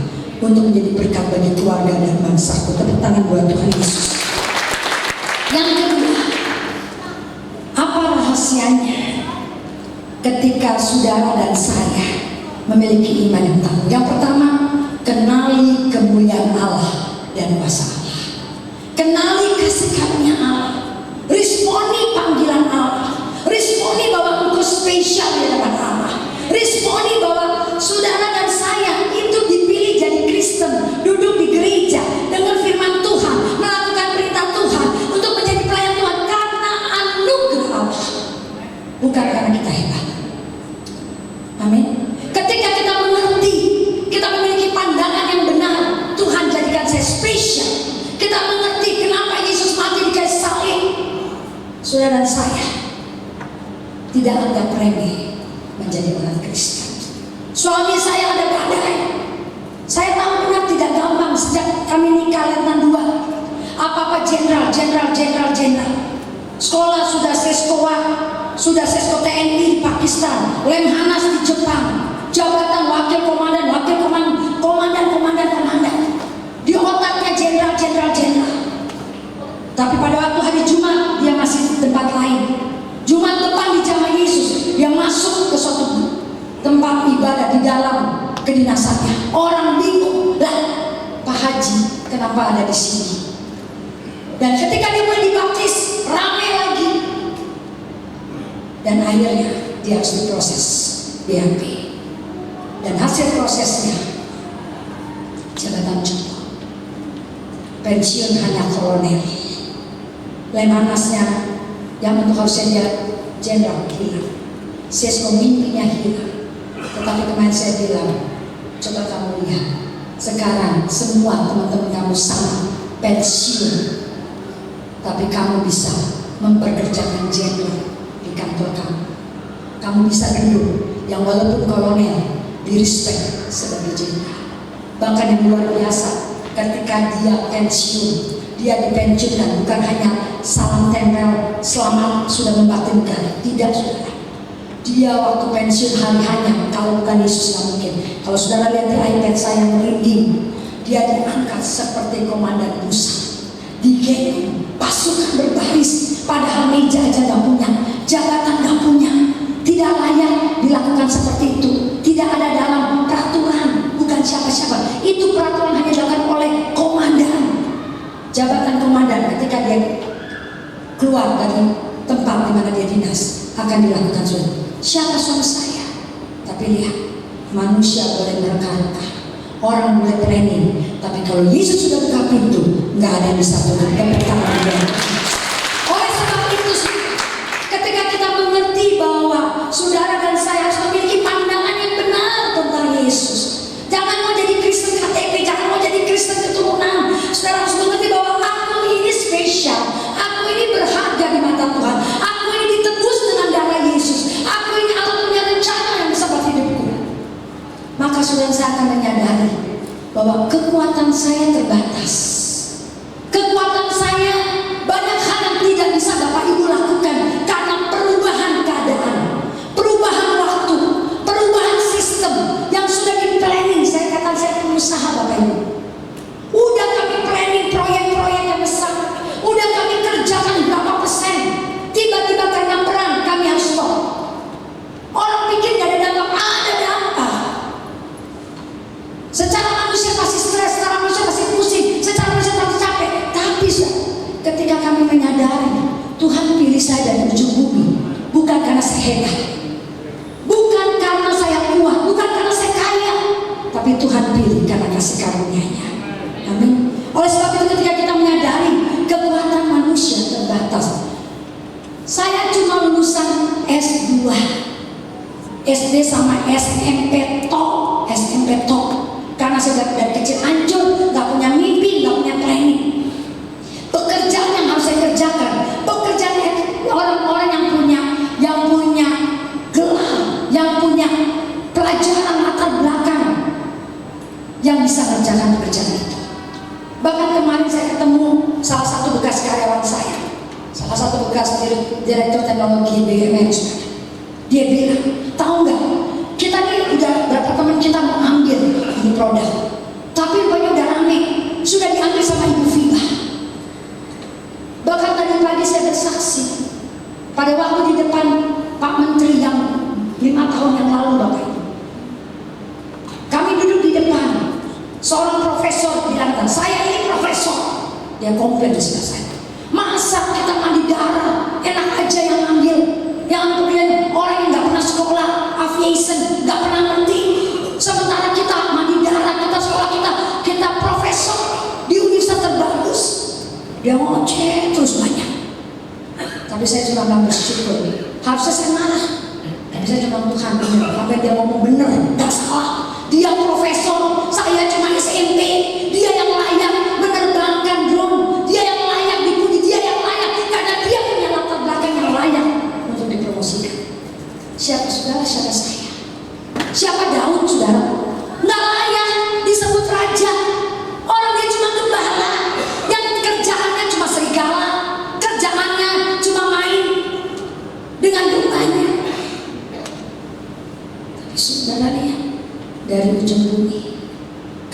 untuk menjadi berkat bagi keluarga dan bangsaku. Tepuk tangan buat Tuhan Yesus. Yang kedua, apa rahasianya ketika saudara dan saya memiliki iman yang tangguh? Yang pertama, kenali kemuliaan Allah dan kuasa Allah. Kenali kasih karunia Allah. Responi panggilan Allah. Responi bahwa engkau spesial di hadapan Allah. Responi bahwa saudara dan saya itu dipilih jadi Kristen, duduk di gereja dengan firman Tuhan, melakukan perintah Tuhan untuk menjadi pelayan Tuhan karena anugerah Allah, bukan karena kita hebat. Amin. Ketika kita mengerti, kita memiliki pandangan yang benar, Tuhan jadikan saya spesial. Kita mengerti kenapa Yesus mati di kayu salib. Saudara dan saya tidak anggap remeh menjadi orang Kristen. Suami saya ada badai. Saya tahu benar tidak gampang sejak kami nikah Letnan 2. Apa-apa jenderal. Sekolah sudah seskoa, sudah sesko TNI di Pakistan, Lemhanas di Jepang, jabatan wakil komandan. Di otaknya jenderal. Tapi pada waktu hari Jumat dia masih di tempat lain. Jumat depan di Jamaah Yesus dia masuk ke suatu tempat ibadah di dalam kedinasannya. Orang bingung, lah Pak Haji kenapa ada di sini? Dan ketika dia mulai dibaptis, ramai lagi. Dan akhirnya dia harus diproses BAP. Dan hasil prosesnya jabatan contoh, pensiun hanya kolonel. Lemhanasnya yang untuk harusnya dia jenderal hilang. Sesko mimpinya hilang. Tetapi kemarin saya bilang, coba kamu lihat, sekarang semua teman-teman kamu sama pensiun, tapi kamu bisa memperkerjakan jenderal di kantor kamu. Kamu bisa duduk yang walaupun kolonel di respect sebagai jenderal. Bahkan yang luar biasa, ketika dia pensiun, dia dipensiunkan bukan hanya salam tempel selamat sudah membatinkan, tidak saudara. Dia waktu pensiun hari-hanya, kalau bukan Yesus nggak mungkin. Kalau saudara lihat di iPad saya merinding, dia diangkat seperti komandan busa, digendong, pasukan berbaris, padahal meja aja nggak punya, jabatan nggak punya, tidak layak dilakukan seperti itu. Tidak ada dalam peraturan, bukan siapa-siapa. Itu peraturan hanya dilakukan oleh komandan. Jabatan komandan ketika dia keluar dari tempat di mana dia dinas akan dilakukan suatu. Siapa suami saya? Tapi lihat, manusia boleh mereka-reka, orang boleh planning, tapi kalau Yesus sudah buka pintu, nggak ada yang bisa tutup. Oleh sebab itu, ketika kita mengerti bahwa saudara dan saya harus memiliki pandangan yang benar tentang Yesus. Jangan mau jadi Kristen KTP, jangan mau jadi Kristen keturunan. Saudara harus mengerti bahwa aku ini spesial, aku ini berharga di mata Tuhan, aku ini ditebus dengan darah Yesus, aku ini Allah punya rencana yang bisa buat hidupku. Maka saudara saya akan menyadari bahwa kekuatan saya terbatas. Kekuatan saya banyak hal yang tidak bisa Bapak Ibu lakukan karena perubahan keadaan, perubahan waktu, perubahan sistem yang sudah di planning. Saya katakan saya pengusaha Bapak Ibu. Udah kami planning proyek-proyek yang besar, udah kami kerjakan berapa persen. Tiba-tiba karena perang kami harus stop. Orang pikir gak ada dampak, ada dampak. Secara manusia pasti stres, secara manusia pasti pusing, secara manusia pasti capek. Tapi ketika kami menyadari Tuhan pilih saya dari ujung bumi, bukan karena saya hebat, bukan karena saya kuat, bukan karena saya kaya, tapi Tuhan pilih karena kasih karunia-Nya. Amin. Oleh sebab itu ketika kita menyadari kekuatan manusia terbatas. Saya cuma lulusan S2, SD sama SMP top, karena saya dari kecil hancur, nggak punya mimpi, nggak punya planning. Pekerjaan yang harus saya kerjakan, pekerjaan orang-orang yang punya gelar, yang punya pelajaran latar belakang, yang bisa mengerjakan pekerjaan itu. Bahkan kemarin saya ketemu salah satu bekas karyawan saya, salah satu bekas direktur teknologi BUMN. Dia bilang, tahu nggak, kita nih udah berapa teman kita mau ambil di produk, tapi rupanya udah rame, sudah diambil sama Ibu Viva. Bahkan tadi pagi saya bersaksi pada waktu di depan Pak Menteri yang 5 tahun yang lalu, Bapak Ibu. Kami duduk di depan, seorang profesor bilang, saya ini profesor. Dia komplain di sebelah saya, masa kita mandi darah, enak aja yang ambil, yang kemudian orang yang nggak pernah sekolah aviation, nggak pernah ngerti. Sementara kita mandi darah, kita sekolah, kita profesor di universitas terbagus. Dia ngoceh terus banyak. Tapi saya cuma bilang bersyukur. Harusnya saya marah, tapi saya cuma Tuhan benar. Sampai dia ngomong benar, nggak salah. Dia profesor, saya cuma SMP. Dia yang layak menerbangkan drone, dia yang layak dipuji, dia yang layak karena dia punya latar belakang yang layak untuk dipromosikan. Siapa saudara, siapa saya? Siapa Daud, saudara?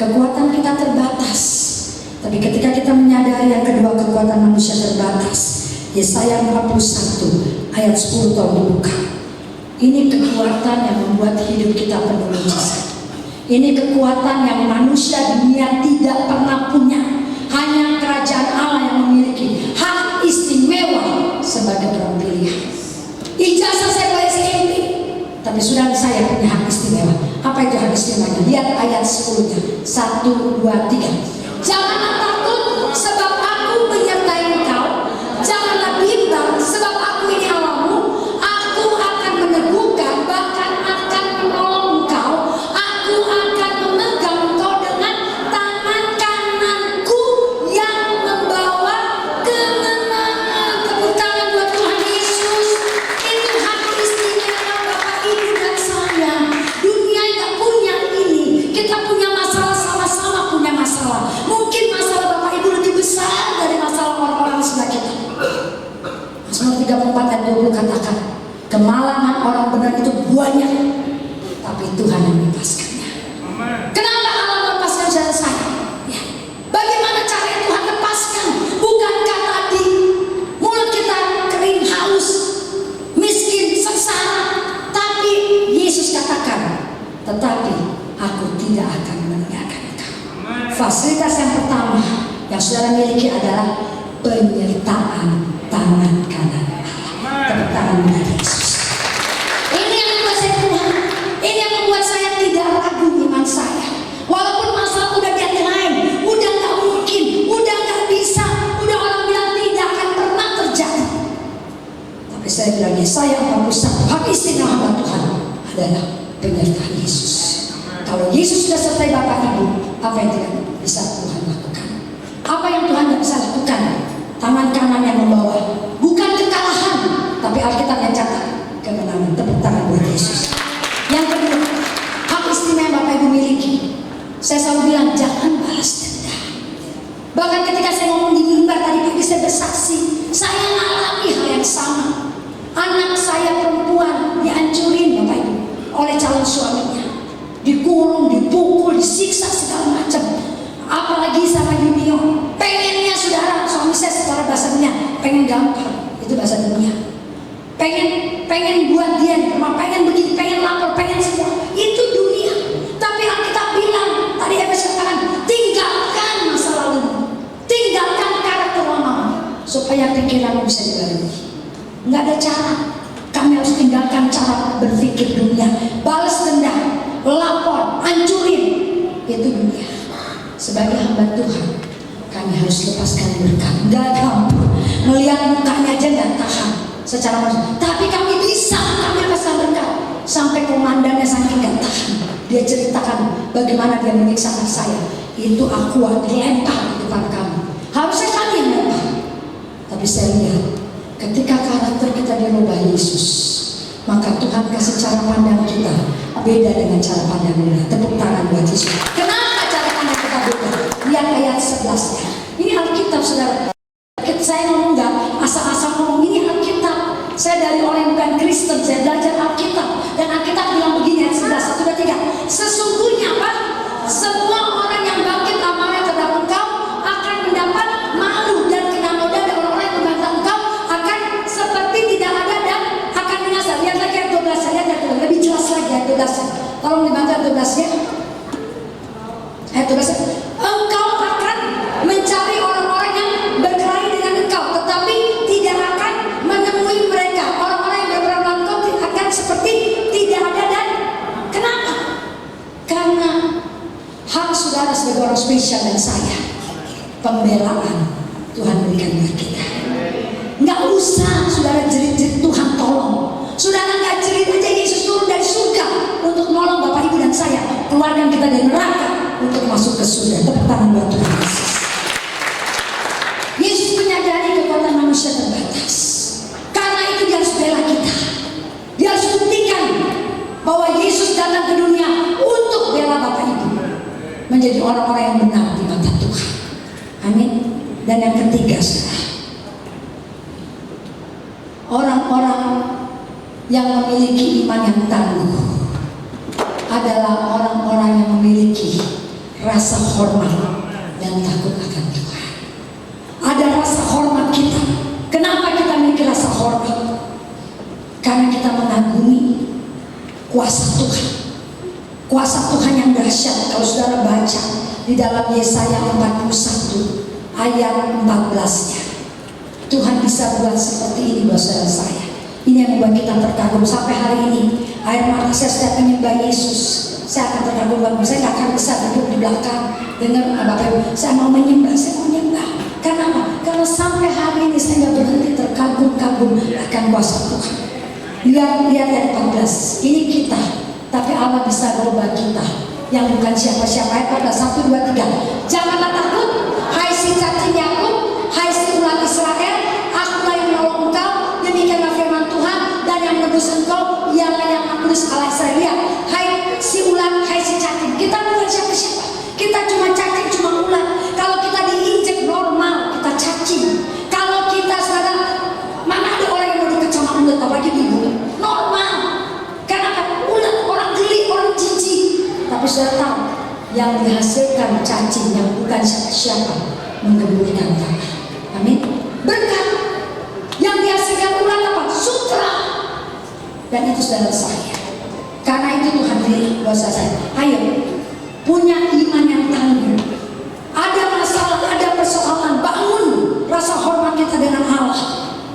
Kekuatan kita terbatas. Tapi ketika kita menyadari yang kedua, kekuatan manusia terbatas. Yesaya 41 ayat 10 tolong dibuka. Ini kekuatan yang membuat hidup kita penuh mujizat. Ini kekuatan yang manusia dunia tidak pernah punya. Hanya kerajaan Allah yang memiliki hak istimewa sebagai orang pilihan. Ijazah saya boleh seperti, tapi sudah saya punya hak istimewa. Apa itu hak istimewanya? Lihat ayat 10-nya. 1, 2, 3. Janganlah takut sebab aku menyertai engkau. Janganlah bimbang sebab aku ini Allahmu. Aku akan meneguhkan, bahkan akan menolong engkau. Aku akan memegang engkau dengan tangan kananku yang membawa kemenangan. Tepuk tangan buat Tuhan Yesus. Itu hak istimewa Bapak Ibu dan saya. Dunia nggak punya ini. Kita punya masalah, sama-sama punya masalah. Mungkin masalah Bapak Ibu lebih besar dari masalah orang-orang sebelah kita. Mazmur 34 ayat 20 katakan, kemalangan orang benar itu banyak, tapi Tuhan yang melepaskannya. Kenapa Allah melepaskan saudara saya? Ya. Bagaimana cara Tuhan lepaskan? Bukankah tadi mulut kita kering, haus, miskin, sengsara? Tapi Yesus katakan, tetapi aku tidak akan meninggalkan engkau. Fasilitas yang pertama yang saudara miliki adalah penyertaan tangan kanan Allah. Tepuk tangan buat Yesus. Ini yang membuat saya Tuhan. Ini yang membuat saya tidak ragu iman saya. Walaupun masalah udah deadline, udah nggak mungkin, udah nggak bisa, udah orang bilang tidak akan pernah terjadi. Tapi saya bilang Yesaya 41 hak istimewa hamba Tuhan adalah penyertaan Yesus. Kalau Yesus sudah sertai Bapak Ibu, apa yang tidak bisa Tuhan lakukan? Apa yang Tuhan tidak bisa lakukan? Tangan kanan yang membawa, bukan kekalahan, tapi Alkitab yang catat kemenangan. Tepuk tangan buat Yesus. Yang kedua, hak istimewa Bapak Ibu miliki. Saya selalu bilang jangan balas dendam. Bahkan ketika saya ngomong di mimbar tadi pagi, saya bersaksi, saya alami hal yang sama. Anak saya perempuan dihancurin Bapak Ibu oleh calon suaminya, dikurung, dipukul, disiksa segala macam. Apalagi sama Yunio, pengennya saudara, suami saya secara bahasa dunia, pengen gampang, itu bahasa dunia. Pengen buat dia di rumah, pengen begini, pengen lapor, pengen semua, itu dunia. Tapi Alkitab bilang, tadi Efesus katakan, tinggalkan masa lalu, tinggalkan karakter lama, supaya pikiranmu bisa dibarui. Nggak ada cara, kami harus tinggalkan cara berpikir dunia, balas dendam, lapor, hancurin, itu dunia. Sebagai hamba Tuhan, kami harus lepaskan berkat. Gak gampang, melihat mukanya aja gak tahan secara manusia. Tapi kami bisa, kami lepaskan berkat. Sampai komandannya saking gak tahan, dia ceritakan bagaimana dia menyiksa anak saya. Itu aku dilempar di depan kami. Harusnya kami yang lempar. Tapi saya lihat, ketika karakter kita dirubah Yesus, maka Tuhan kasih cara pandang kita beda dengan cara pandang dunia. Tepuk tangan buat Yesus. Kenapa cara pandang kita beda? Lihat ayat 11-nya. Ini Alkitab saudara. Saya ngomong nggak asal-asal ngomong, ini Alkitab. Saya dari orang yang bukan Kristen, saya belajar Alkitab. Dan Alkitab bilang begini ayat 11, 1, 2, 3. Sesungguhnya Pak, semua orang yang bangkit amarah terhadap engkau akan mendapat malu dan kena noda, dan orang-orang yang membantah engkau akan seperti tidak ada dan akan menyasar. Lihat lagi ayat 12, lihat ayat 12, lebih jelas lagi ayat 12. Tolong dibantu ayat 12-nya. Ayat 12. Engkau akan mencari orang-orang yang berkelahi dengan engkau, tetapi tidak akan menemui mereka. Orang-orang yang berperang engkau akan seperti tidak ada. Dan kenapa? Karena hak saudara sebagai orang spesial dan saya, pembelaan Tuhan berikan buat kita. Nggak usah saudara jerit-jerit Tuhan tolong. Saudara nggak jerit aja, Yesus turun dari surga untuk nolong Bapak Ibu dan saya, keluarkan kita dari neraka untuk masuk ke surga. Tepuk tangan buat Tuhan Yesus. Yesus menyadari kekuatan manusia terbatas. Karena itu dia harus bela kita. Dia harus buktikan bahwa Yesus datang ke dunia untuk bela Bapak Ibu, menjadi orang-orang yang benar di mata Tuhan. Amin. Dan yang ketiga, saudara, orang-orang yang memiliki iman yang tangguh adalah orang-orang yang memiliki rasa hormat dan takut akan Tuhan. Ada rasa hormat kita. Kenapa kita memiliki rasa hormat? Karena kita mengagumi kuasa Tuhan. Kuasa Tuhan yang dahsyat. Kalau saudara baca di dalam Yesaya 41 ayat 14-nya, Tuhan bisa buat seperti ini buat saudara saya. Ini yang membuat kita terkagum sampai hari ini. Air mata saya setiap menyembah Yesus, saya akan terkagum. Saya nggak akan bisa duduk di belakang dengar Bapak Ibu. Saya mau menyembah, saya mau menyembah. Karena apa? Karena sampai hari ini saya nggak berhenti terkagum-kagum akan kuasa Tuhan. Lihat ayat 14. Ini kita, tapi Allah bisa berubah kita yang bukan siapa-siapa. Ayat 14, 1, 2, 3. Janganlah takut, hai si cacing Yakub, hai si ulat Israel, akulah yang menolong engkau. Demikianlah firman Tuhan, dan yang menebus engkau ialah yang mengurus Allah Israel. Lihat, hai si ulat, hai si cacing. Kita bukan siapa-siapa. Kita cuma cacing, cuma ulat. Kalau kita diinjek normal, kita cacing. Kalau kita sedang, mana ada orang yang mau deket sama ulat, apalagi ibu, normal. Karena ulat orang geli, orang jijik. Tapi sudah tahu, yang dihasilkan cacing yang bukan siapa-siapa menggemburkan tanah. Amin. Berkat yang dihasilkan ulat apa? Sutra. Dan itu saudara saya. Karena itu Tuhan bilang buat saya, ayo punya iman yang tangguh. Ada masalah, ada persoalan, bangun rasa hormat kita dengan Allah.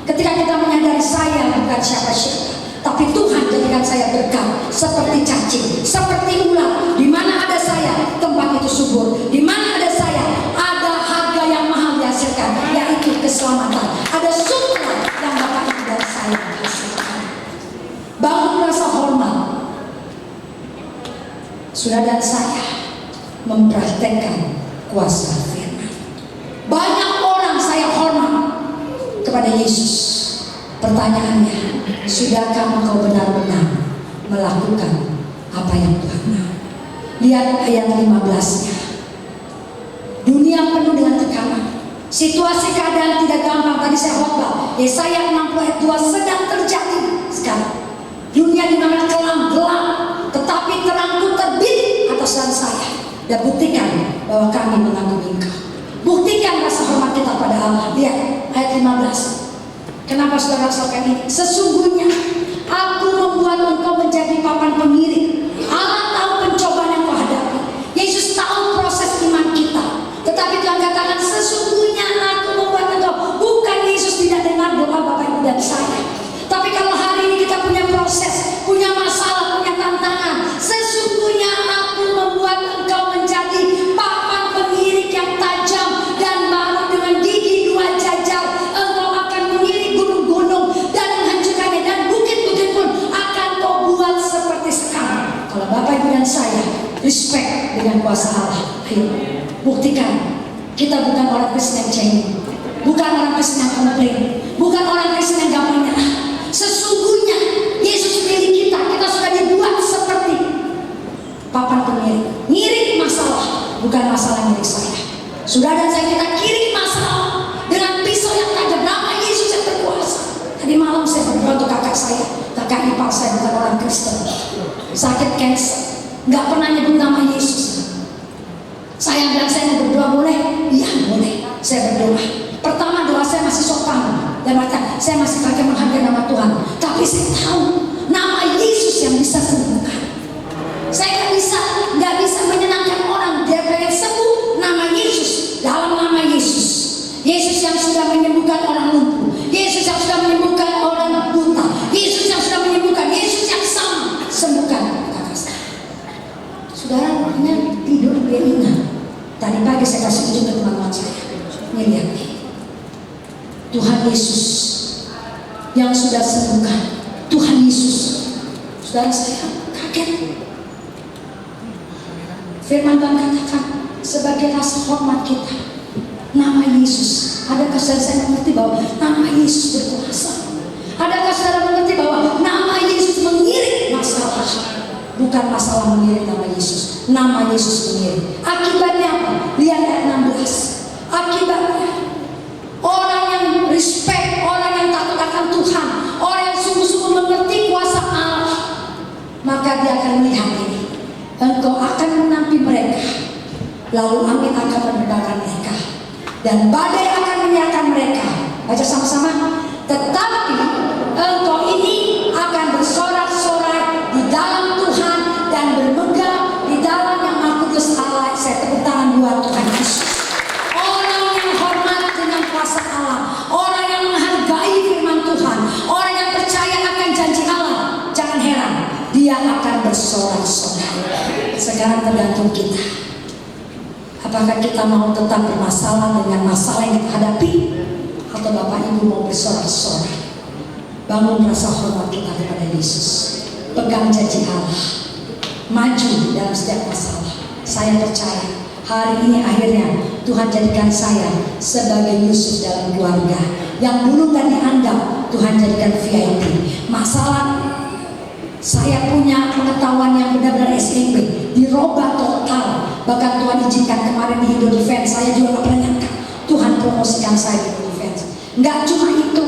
Ketika kita menyadari saya bukan siapa-siapa, tapi Tuhan jadikan saya berkat seperti cacing, seperti ulat. Di mana ada saya, tempat itu subur. Di mana ada saya, ada harga yang mahal dihasilkan, yaitu keselamatan. Ada sutra yang Bapak Ibu dan saya hasilkan. Bangun rasa hormat. Sudah dan saya mempraktekkan kuasa firman. Banyak orang saya hormat kepada Yesus. Pertanyaannya, sudahkah engkau benar-benar melakukan apa yang Tuhan mau? Lihat ayat 15-nya. Dunia penuh dengan tekanan. Situasi keadaan tidak gampang. Tadi saya khotbah Yesaya 60 ayat 2 sedang terjadi sekarang. Dunia di mana kelam gelap, tetapi terangku terbit atas jalan saya. Dan buktikan bahwa kami mengagumi Engkau. Buktikan rasa hormat kita pada Allah. Lihat ayat 15. Kenapa saudara rasakan ini? Sesungguhnya aku membuat engkau menjadi papan pengiring. Allah tahu pencobaan yang kau hadapi. Yesus tahu proses iman kita. Tetapi Tuhan katakan sesungguhnya aku membuat engkau. Bukan Yesus tidak dengar doa Bapak Ibu dan saya. Tapi kalau hari ini kita punya proses, punya masalah, punya tantangan, sesungguhnya aku membuat engkau menjadi papan pengiring yang tajam dan baru dengan gigi 2 jajar. Engkau akan mengiring gunung-gunung dan menghancurkannya, dan bukit-bukit pun akan kau buat seperti sekarang. Kalau Bapak Ibu dan saya respect dengan kuasa Allah, ayo buktikan. Kita bukan orang Kristen yang cengeng, bukan orang Kristen yang komplain, bukan orang Kristen yang gampang nyerah. Sesungguhnya Yesus milik kita, kita sudah dibuat seperti papan pengiring. Ngiring masalah, bukan masalah milik saya. Sudah dan saya kita kirim masalah dengan pisau yang tajam. Nama Yesus yang berkuasa. Tadi malam saya berdoa untuk kakak saya, kakak ipar saya bukan orang Kristen, sakit kanker, nggak pernah nyebut nama Yesus. Saya bilang saya mau berdoa boleh? Iya boleh. Saya berdoa. Pertama doa saya masih sopan dan macam saya masih pakai menghargai nama Tuhan. Tapi saya tahu nama Yesus yang bisa sembuhkan. Saya nggak bisa menyenangkan orang. Dia pengen sembuh, nama Yesus, dalam nama Yesus. Yesus yang sudah menyembuhkan orang lumpuh, Yesus yang sudah menyembuhkan orang buta, Yesus yang sudah menyembuhkan, Yesus yang sama sembuhkan kakak saya. Saudara punya tidur dia ingat. Tadi pagi saya kasih tunjuk ke teman-teman saya. Ini lihat nih. Tuhan Yesus yang sudah sembuhkan. Tuhan Yesus. Saudara saya kaget. Firman Tuhan katakan sebagai rasa hormat kita, nama Yesus. Adakah saya mengerti bahwa nama Yesus berkuasa? Adakah saudara mengerti bahwa nama Yesus mengiring masalah? Bukan masalah mengiring nama Yesus. Nama Yesus mengiring. Akibatnya apa? Lihat ayat 16. Akibatnya orang yang respect, orang yang takut akan Tuhan, orang yang sungguh-sungguh mengerti kuasa Allah, maka dia akan melihat ini. Engkau akan menampi mereka lalu angin akan menerbangkan mereka, dan badai akan menyiarkan mereka. Baca sama-sama. Tetapi engkau ini akan bersorak-sorai di dalam Tuhan dan bermegang di dalam Yang Maha Kudus Allah. Saya tepuk tangan buat Tuhan Yesus. Orang yang hormat dengan kuasa Allah, orang yang menghargai firman Tuhan, orang yang percaya akan janji Allah, jangan heran dia akan bersorak-sorai. Sekarang tergantung kita. Apakah kita mau tetap bermasalah dengan masalah yang kita hadapi, atau Bapak Ibu mau bersorak-sorai? Bangun rasa hormat kita kepada Yesus, pegang janji Allah, maju dalam setiap masalah. Saya percaya hari ini akhirnya Tuhan jadikan saya sebagai Yusuf dalam keluarga yang dulu gak dianggap, Tuhan jadikan VIP. Masalah saya punya pengetahuan yang benar-benar SMP dirubah total. Bahkan Tuhan izinkan kemarin di Indo Defense, saya juga gak pernah nyangka Tuhan promosikan saya di Indo Defense. Gak cuma itu,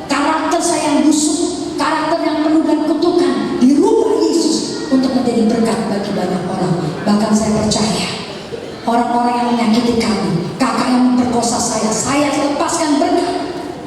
karakter saya yang busuk, karakter yang penuh dan kutukan dirubah Yesus untuk menjadi berkat bagi banyak orang. Bahkan saya percaya orang-orang yang menyakiti kami, kakak yang memperkosa saya lepaskan berkat,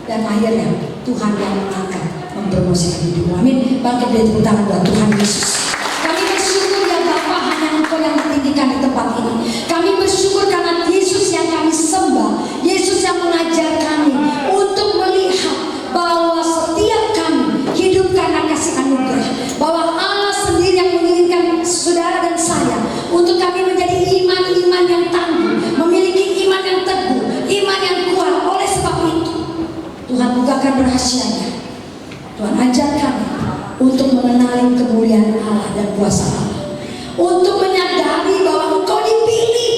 dan akhirnya Tuhan yang mengangkat, mempromosikan hidupmu. Amin. Bangkit dari tepuk tangan buat Tuhan Yesus. Kami bersyukur ya Bapa, hanya Engkau yang ditinggikan di tempat ini. Kami bersyukur karena Yesus yang kami sembah, Yesus yang mengajar kami untuk melihat bahwa setiap kami hidup karena kasih anugerah, bahwa Allah sendiri yang menginginkan saudara dan saya untuk kami menjadi iman yang tangguh, memiliki iman yang teguh, iman yang kuat. Oleh sebab itu Tuhan bukakan rahasianya, Tuhan ajar kami untuk mengenali kemuliaan Allah dan kuasa Allah, untuk menyadari bahwa Engkau dipilih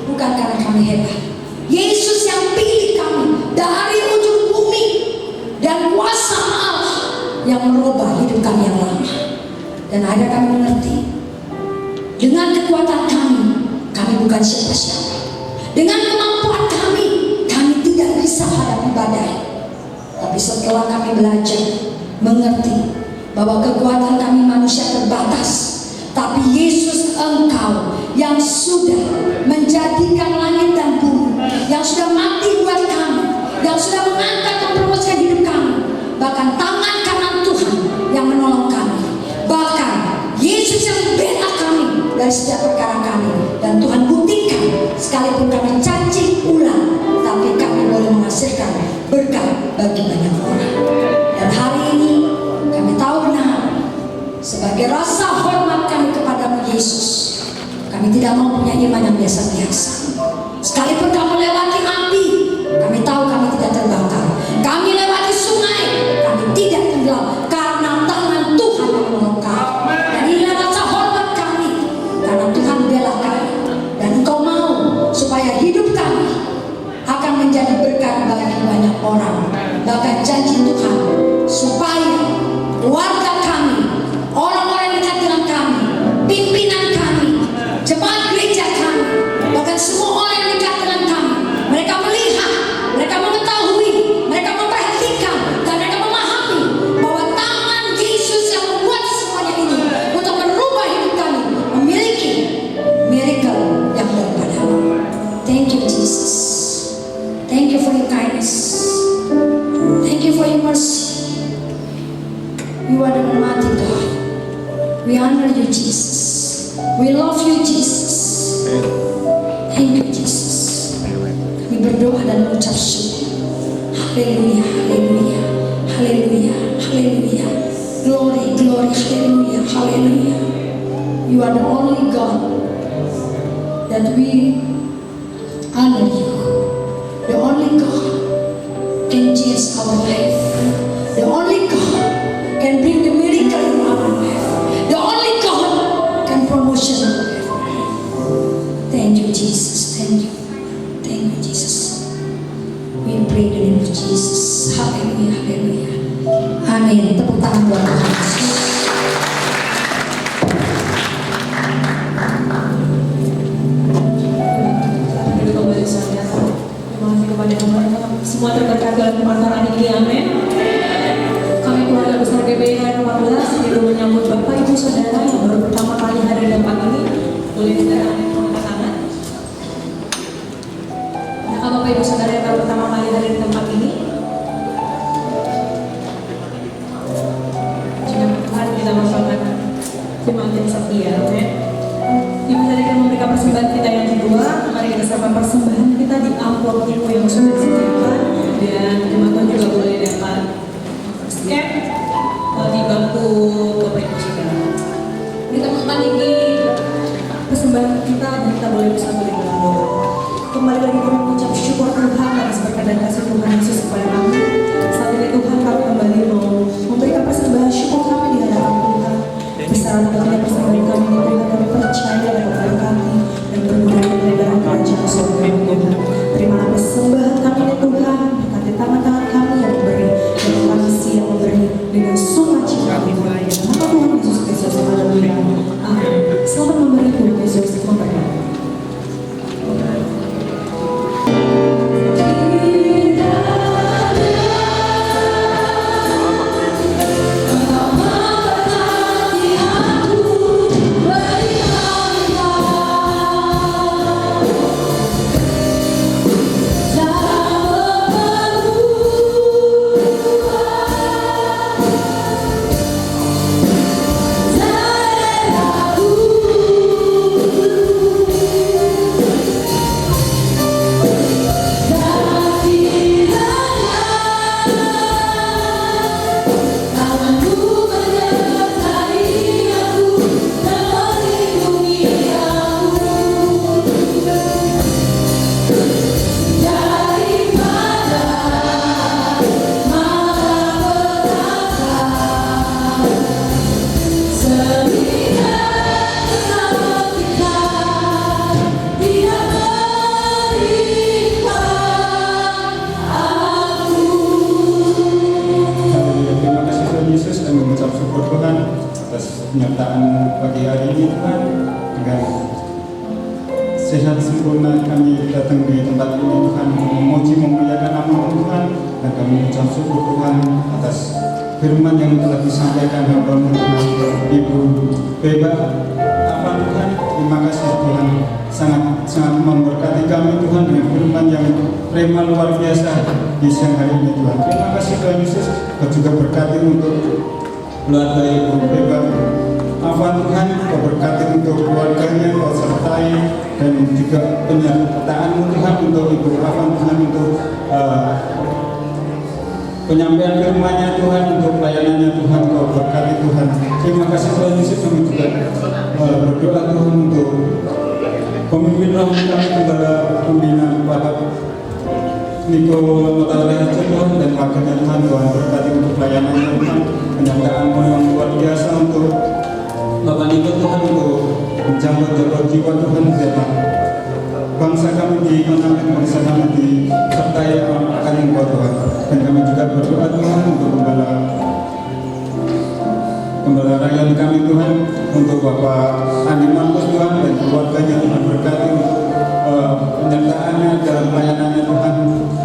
bukan karena kami hebat. Yesus yang pilih kami dari ujung bumi, dan kuasa Allah yang merubah hidup kami yang lama. Dan akhirnya kami mengerti, dengan kekuatan kami bukan siapa-siapa. Dengan kemampuan kami tidak bisa hadapi badai. Tapi setelah kami belajar mengerti bahwa kekuatan kami manusia terbatas, tapi Yesus Engkau yang sudah menjadikan langit dan bumi, yang sudah mati buat kami, yang sudah mengangkat dan mempromosikan hidup kami, bahkan tangan kanan Tuhan yang menolong kami, bahkan Yesus yang bela kami dari setiap perkara kami. Dan Tuhan buktikan, sekalipun kami cacing ulang, tapi kami boleh menghasilkan berkat bagi banyak orang. Dan hari ini kami tahu benar, sebagai rasa hormat kami kepadamu Yesus, kami tidak mau punya iman yang biasa-biasa. Sekalipun kami lewati api, kami tahu kami tidak terbakar. Kami lewati sungai, kami tidak tenggelam, karena tangan Tuhan yang menolong kami. Dan inilah rasa hormat kami, karena Tuhan bela kami. Dan Engkau mau supaya hidup kami akan menjadi berkat bagi banyak orang. Bahkan janji Tuhan supaya keluarga kami, orang-orang yang dekat dengan kami, pimpinan kami, jemaat gereja kami, bahkan semua orang yang dekat dengan kami, mereka melihat, mereka mengetahui, mereka memperhatikan, dan mereka memahami bahwa tangan Yesus yang membuat semuanya ini untuk merubah hidup kami memiliki miracle yang daripada-Mu. Thank you Jesus. Thank you for your kindness. Thank you for your mercy. You are the Almighty God. We honor you, Jesus. We love you, Jesus. Thank you, Jesus. Kami berdoa dan mengucap syukur. Haleluya, haleluya, haleluya, haleluya. Glory, glory, haleluya, haleluya. You are the only God that we honor you. The only God can change our life. The only God can bring the miracle in our life. The only God can promotion our life. Thank you, Jesus. Thank you. Thank you, Jesus. We pray in the name of Jesus. Hallelujah. Hallelujah. Amin. Tepuk tangan buat Tuhan Yesus. Semua terberkati dalam pemasaran ini, amin. Kami keluarga besar GBI 14 itu menyambut Bapak Ibu Saudara yang baru pertama kali hadir di tempat ini. Boleh kita angkat tangan. persembahan kita yang kedua. Mari kita serahkan persembahan kita di amplop buku yang sudah disediakan, dan teman-teman juga boleh dapat scan di bangku Bapak Ibu Saudara. Kita teman ini persembahan kita, dan kita boleh bersatu dengan doa. Kembali lagi kami mengucap syukur Tuhan atas berkat dan kasih Tuhan Yesus kepada kami. Saat ini Tuhan, kami kembali mau memberikan persembahan syukur kami di hadapan Tuhan. Besaran dalamnya persembahan kami ini Tuhan, kami percaya dan memberkati dan berguna kebenaran kerajaan surga Tuhan. Terimalah persembahan kami ini Tuhan, berkati tangan-tangan kami yang memberi dan kami siap memberi dengan sukacita Tuhan. Nama Tuhan Yesus Kristus, haleluya. Amin. Selamat memberi Tuhan Yesus memberkati. Penyertaan pagi hari ini Tuhan, dengan sehat sempurna kami datang di tempat ini Tuhan, memuji memuliakan nama Tuhan, dan kami mengucap syukur Tuhan atas firman yang telah disampaikan hamba-Mu Tuhan, Ibu Beba apa Tuhan. Terima kasih Tuhan, sangat memberkati kami Tuhan dengan firman yang prima luar biasa di siang hari ini Tuhan. Terima kasih Tuhan Yesus, Kau juga berkati untuk keluarga Ibu Beba apa Tuhan, Kau berkati untuk keluarganya, Kau sertai, dan juga penyertaan-Mu Tuhan untuk Ibu apa Tuhan, untuk penyampaian firman-Nya Tuhan, untuk pelayanannya Tuhan, Kau berkati Tuhan. Terima kasih Tuhan Yesus, kami juga berdoa Tuhan untuk pemimpin rohani kami, Gembala Pembina Bapak Niko Motaleha Tuhan, dan wakilnya Tuhan, Tuhan berkati untuk pelayanannya Tuhan, penyertaan-Mu yang luar biasa untuk Bapak Niko Tuhan, untuk menjangkau jiwa Tuhan, biarlah bangsa kami dimenangkan, bangsa kami disertai akan Engkau Tuhan. Dan kami juga berdoa Tuhan untuk Gembala rakyat kami Tuhan, untuk Bapak Andi Markus Tuhan dan keluarganya Tuhan, berkati untuk penyertaannya dalam pelayanannya Tuhan.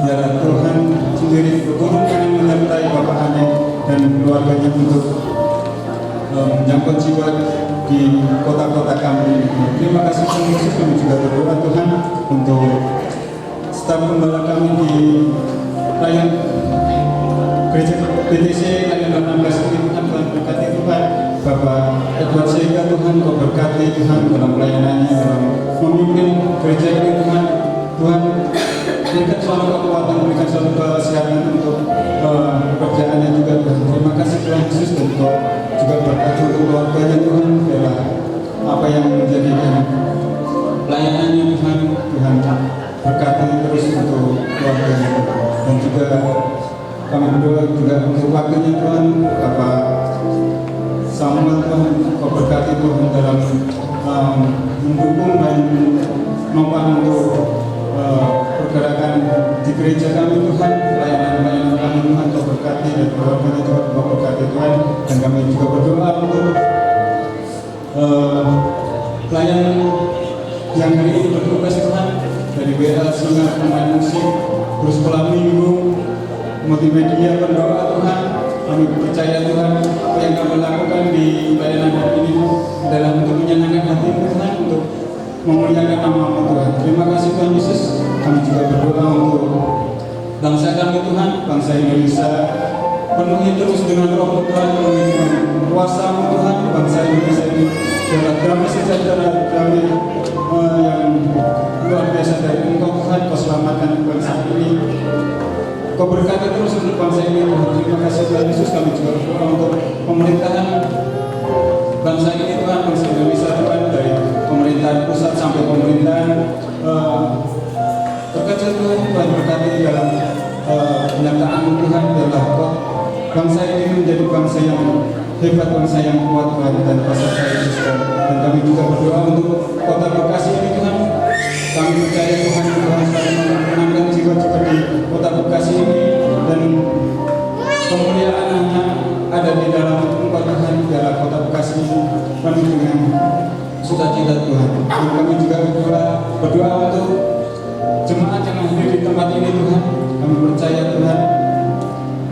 Biarlah Tuhan sendiri berturun tangan menyertai Bapak Andi dan keluarganya untuk menjangkau jiwa di kota-kota kami. Terima kasih Tuhan Yesus, kami juga berdoa Tuhan untuk staf gembala kami di layan gereja BTC layan 16 ini Tuhan, berkati Tuhan. Bapak Edward Sega Tuhan, Kau berkati Tuhan dalam pelayanannya, dalam memimpin gereja ini Tuhan. Tuhan, berikan selalu kekuatan, berikan selalu kesehatan untuk pekerjaannya juga Tuhan. Terima kasih Tuhan Yesus, dan Kau juga berkati untuk keluarganya Tuhan. Biarlah apa yang menjadikan pelayanannya Tuhan, Tuhan berkati terus untuk keluarganya. Dan juga kami berdoa juga untuk waktunya Tuhan, Bapak Samuel Tuhan, Kau berkati Tuhan dalam mendukung dan menopang untuk pergerakan di gereja kami Tuhan, pelayanan kami Tuhan, Kau berkati, dan keluarganya Tuhan, Kau berkati Tuhan. Dan kami juga berdoa untuk pelayan yang hari ini bertugas Tuhan, dari WA Sinar pemain musik, terus sekolah minggu, multimedia, berdoa Tuhan. Kami percaya Tuhan, apa yang kami lakukan di pelayanan hari ini adalah untuk menyenangkan hati-Mu Tuhan, untuk memuliakan nama-Mu Tuhan. Terima kasih Tuhan Yesus. Kami juga berdoa untuk bangsa kami Tuhan, bangsa Indonesia. Penuhi terus dengan roh Tuhan, penuhi dengan kuasa-Mu Tuhan. Bangsa Indonesia ini adalah damai sejahtera, damai yang luar biasa dari Engkau Tuhan. Kau selamatkan bangsa ini, Kau berkati terus untuk bangsa ini Tuhan. Terima kasih Tuhan Yesus. Kami juga berdoa untuk pemerintahan bangsa ini Tuhan, bangsa Indonesia Tuhan, dari pemerintahan pusat sampai pemerintahan terkecil Tuhan. Tuhan berkati dalam penyertaan Tuhan, biarlah bangsa ini menjadi bangsa yang hebat, bangsa yang kuat Tuhan, dan kuasa Yesus Tuhan. Dan kami juga berdoa untuk kota Bekasi ini Tuhan. Kami percaya Tuhan akan menenangkan jiwa-jiwa di kota Bekasi ini, dan kemuliaan hanya ada di dalam Engkau Tuhan. Biarlah kota Bekasi ini penuh dengan sukacita Tuhan. Dan kami juga berdoa untuk jemaat yang hadir di tempat ini Tuhan. Kami percaya Tuhan,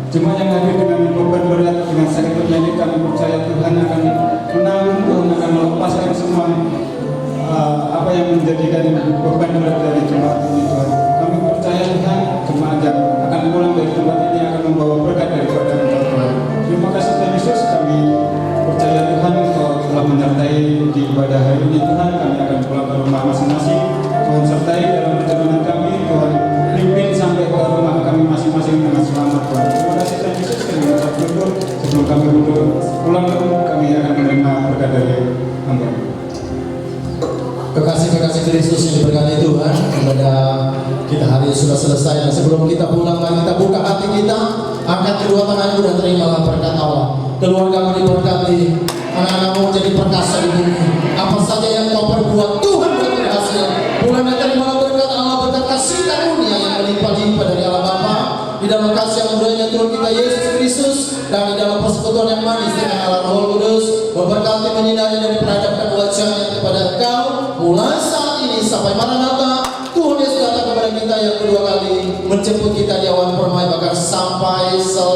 jemaat yang hadir dengan beban berat, dengan sakit penyakit, kami percaya Tuhan akan menanggung, Tuhan akan melepaskan semua apa yang menjadikan beban berat dari jemaat ini Tuhan. Kami percaya Tuhan, jemaat yang akan pulang dari tempat ini akan membawa berkat daripada Engkau Tuhan. Terima kasih Tuhan Yesus. Kami percaya Tuhan Engkau telah menyertai di ibadah hari ini Tuhan. Kami akan pulang ke rumah masing-masing. Tuhan sertai dalam perjalanan kami. Tuhan pimpin sampai ke rumah kami masing-masing dengan selamat Tuhan. Terima kasih Tuhan Yesus. Kami mengucap syukur. Sebelum kami pulang ke rumah, kami akan menerima berkat dari Hamba. Kekasih-kekasih Kristus yang diberkati Tuhan, kepada kita hari ini sudah selesai, dan sebelum kita pulang lagi, kita buka hati kita, angkat kedua tanganmu dan terimalah berkat Allah. Keluargamu diberkati, anak-anakmu jadi perkasa di bumi. Apa saja yang kau perbuat, Tuhan berhasil. Pulang dan terimalah berkat Allah, berkat kasih karunia yang melimpah-limpah dari Allah Bapa, di dalam kasih yang murahnya Tuhan kita Yesus Kristus, dan di dalam persekutuan yang manis dengan Allah Roh Kudus, memberkati, menyinari dan diperhadapkan wajahnya kepada Engkau, mulai saat ini sampai Maranatha. Tuhan Yesus datang kepada kita yang kedua kali, menjemput kita di awan permai, bahkan sampai selesai.